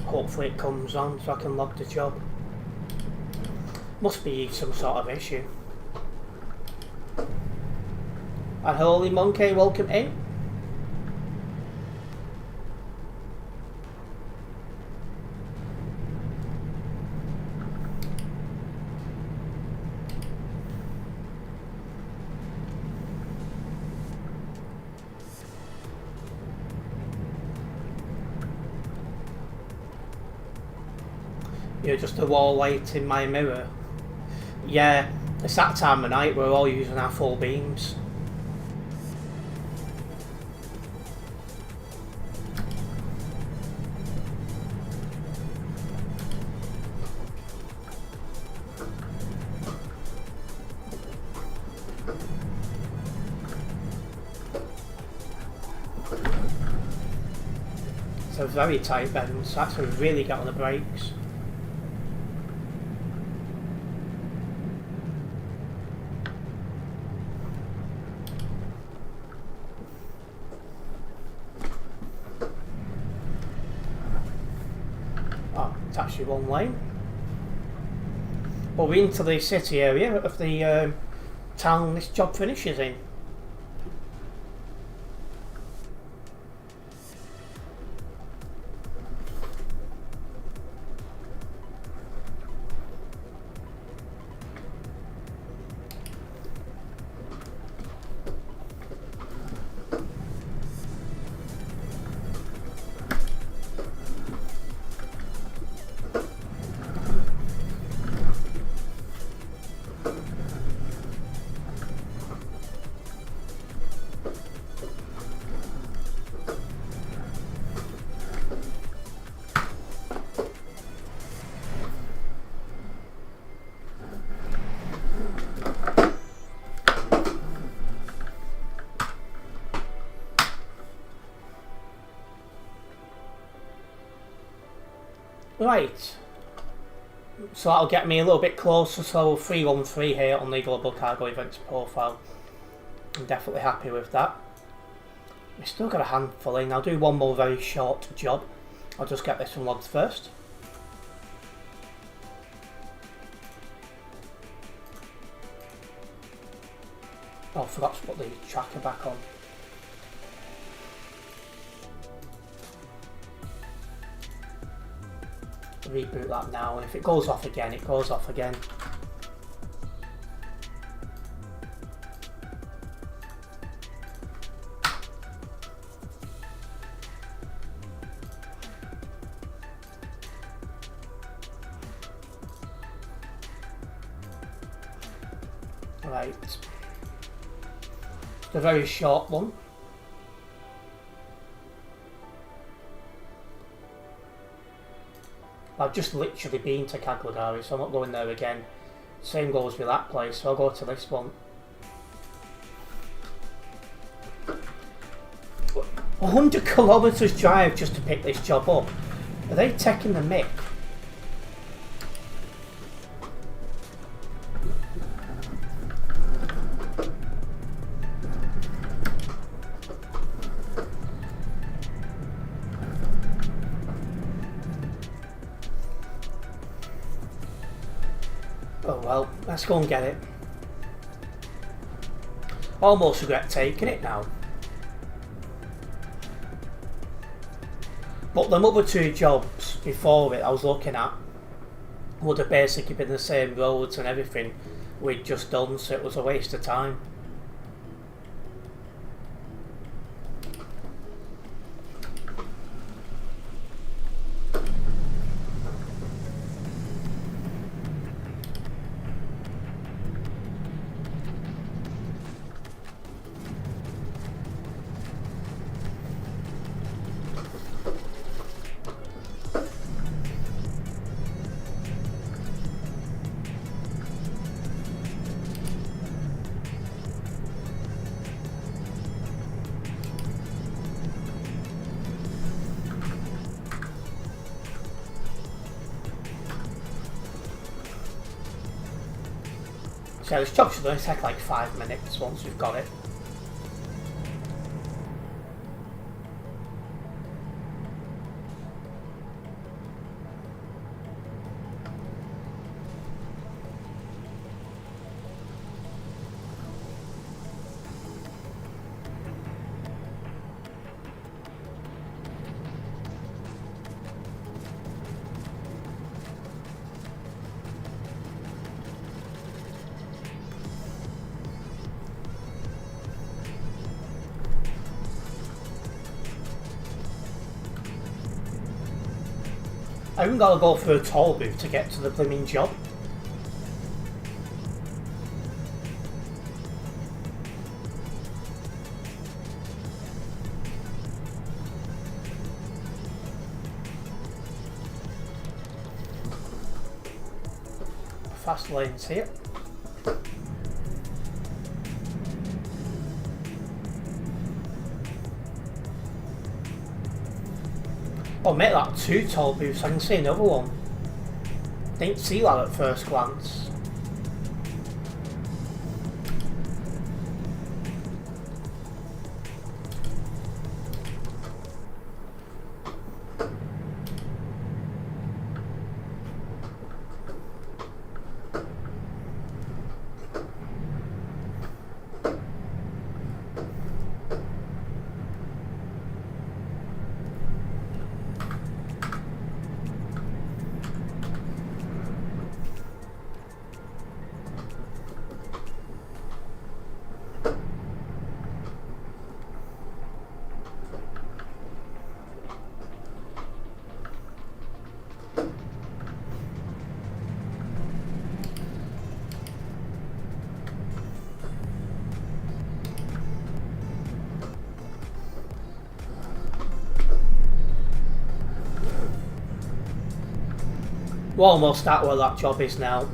Hopefully it comes on so I can log the job. Must be some sort of issue. And Holy Monkey, welcome in. You're just a wall light in my mirror. Yeah, it's that time of night we're all using our full beams. So very tight bends, that's to really get on the brakes. One lane. But we're into the city area of the town this job finishes in. Right. So that'll get me a little bit closer. So 313 here on the Global Cargo Events profile. I'm definitely happy with that. We've still got a handful in. I'll do one more very short job. I'll just get this one logged first. Oh, I forgot to put the tracker back on. Reboot that now, and if it goes off again, it goes off again. Right. It's a very short one. I've just literally been to Cagliari, so I'm not going there again. Same goes with that place, so I'll go to this one. 100 kilometres drive just to pick this job up. Are they taking the mick? Oh well, let's go and get it. Almost regret taking it now. But the other two jobs before it I was looking at would have basically been the same roads and everything we'd just done, so it was a waste of time. So this job should only take like 5 minutes once we've got it. I haven't got to go through a toll booth to get to the blooming job. Fast lanes here. Oh, make that 2 toll booths, I can see another one. Didn't see that at first glance. We're almost at where that job is now.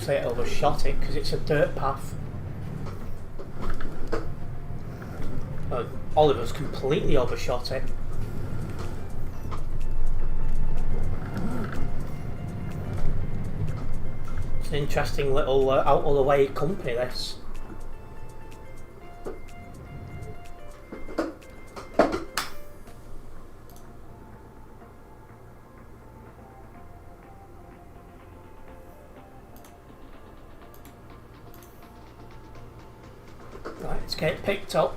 say overshot it because it's a dirt path. Oliver's completely overshot it. It's an interesting little out of the way company, this. Right, let's get it picked up.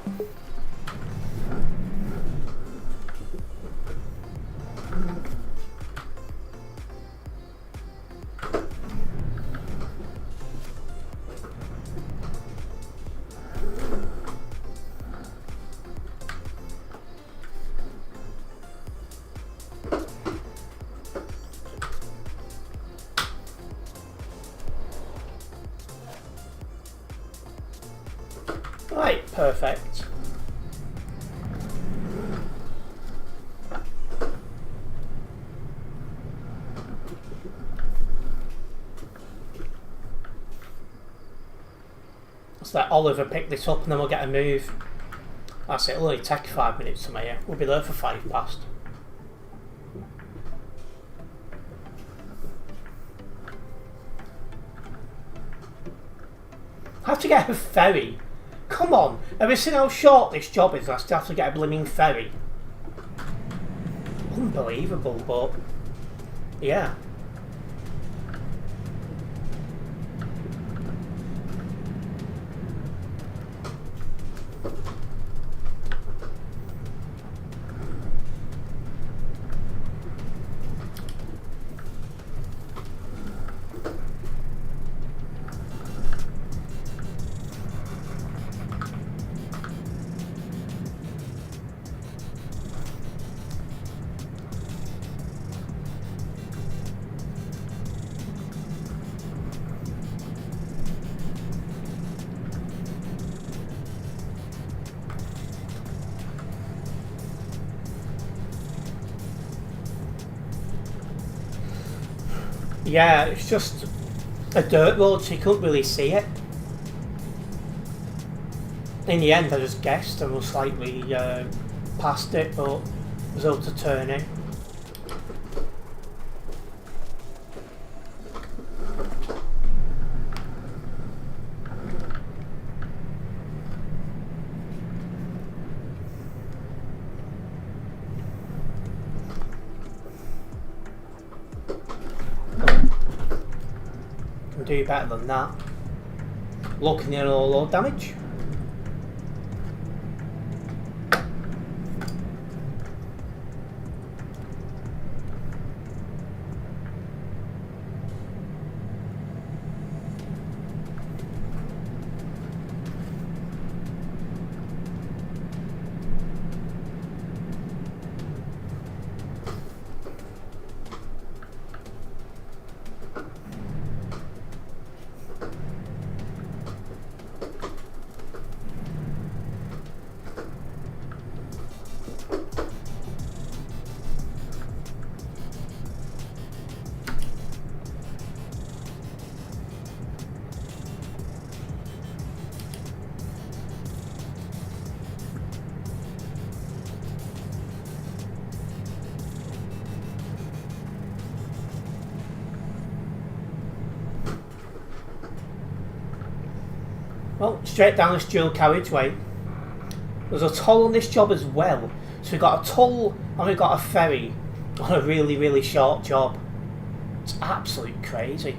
Right, perfect. Let's let Oliver pick this up and then we'll get a move. That's it, it'll only take 5 minutes from here. We'll be there for 5 past. I have to get a ferry. Come on, have you seen how short this job is? I still have to get a blooming ferry. Unbelievable, but yeah. Yeah, it's just a dirt road, so you couldn't really see it. In the end, I just guessed and was slightly past it, but was able to turn in. Do better than that. Looking at all load damage. Well, straight down this dual carriageway. There's a toll on this job as well. So we've got a toll and we've got a ferry on a really, really short job. It's absolutely crazy.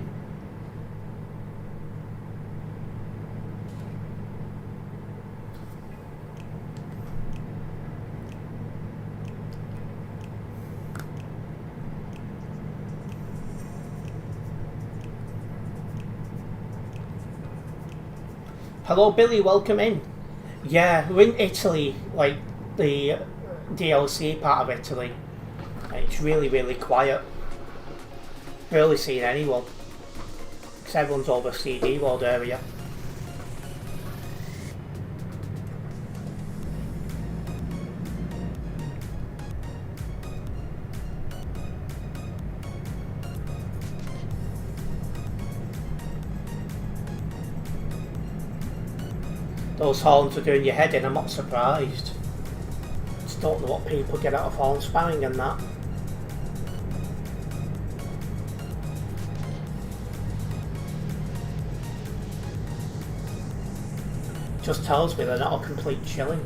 Hello Billy, welcome in. Yeah, we're in Italy, like the DLC part of Italy. It's really, really quiet. Barely seeing anyone. Because everyone's over CD World area. those horns are doing your head in, I'm not surprised. Just don't know what people get out of horn spamming and that. Just tells me they're not a complete shilling.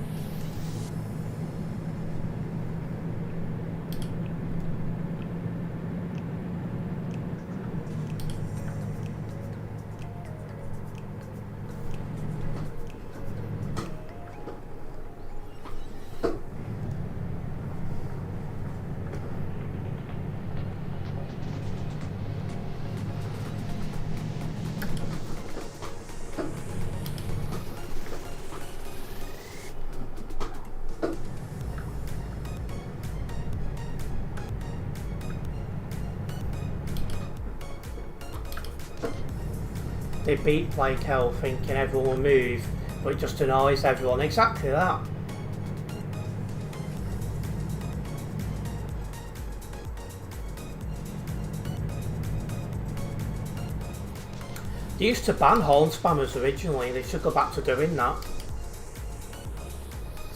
They beep like hell thinking everyone will move, but it just annoys everyone. Exactly that. They used to ban horn spammers originally, they should go back to doing that.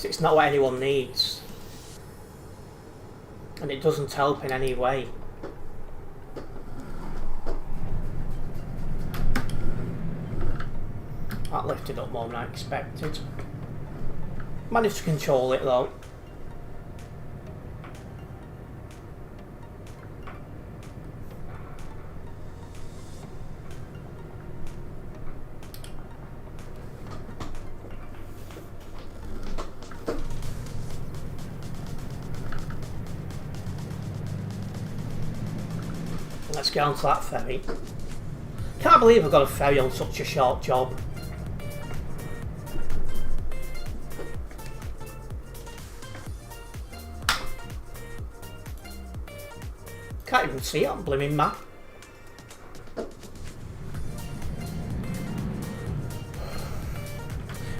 It's not what anyone needs. And it doesn't help in any way. That lifted up more than I expected. Managed to control it though. Let's get on to that ferry. Can't believe I got a ferry on such a short job. Can't even see it on blooming map.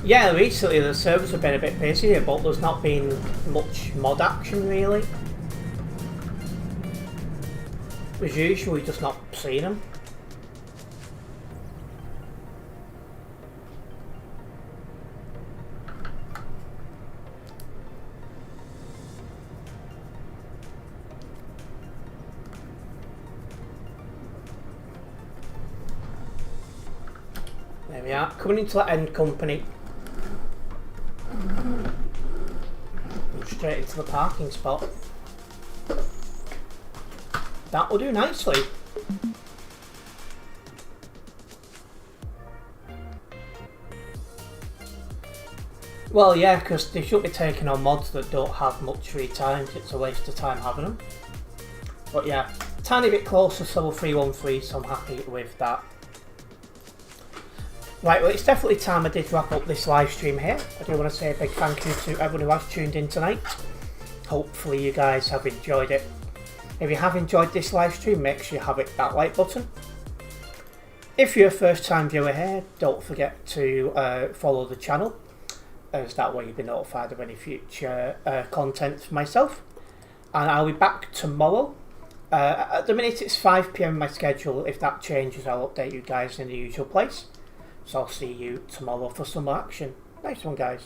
Yeah, recently the servers have been a bit busier, but there's not been much mod action really. As usual, we've just not seen them. There we are, coming into that end company. Straight into the parking spot. That will do nicely. Well, yeah, because they should be taking on mods that don't have much free time. It's a waste of time having them. But yeah, tiny bit closer to level 313, so I'm happy with that. Right, well, it's definitely time I did wrap up this live stream here. I do want to say a big thank you to everyone who has tuned in tonight. Hopefully you guys have enjoyed it. If you have enjoyed this live stream, make sure you have hit that like button. If you're a first time viewer here, don't forget to follow the channel, as that way you'll be notified of any future content for myself. And I'll be back tomorrow. At the minute it's 5 PM my schedule. If that changes, I'll update you guys in the usual place. So I'll see you tomorrow for some more action. Nice one, guys.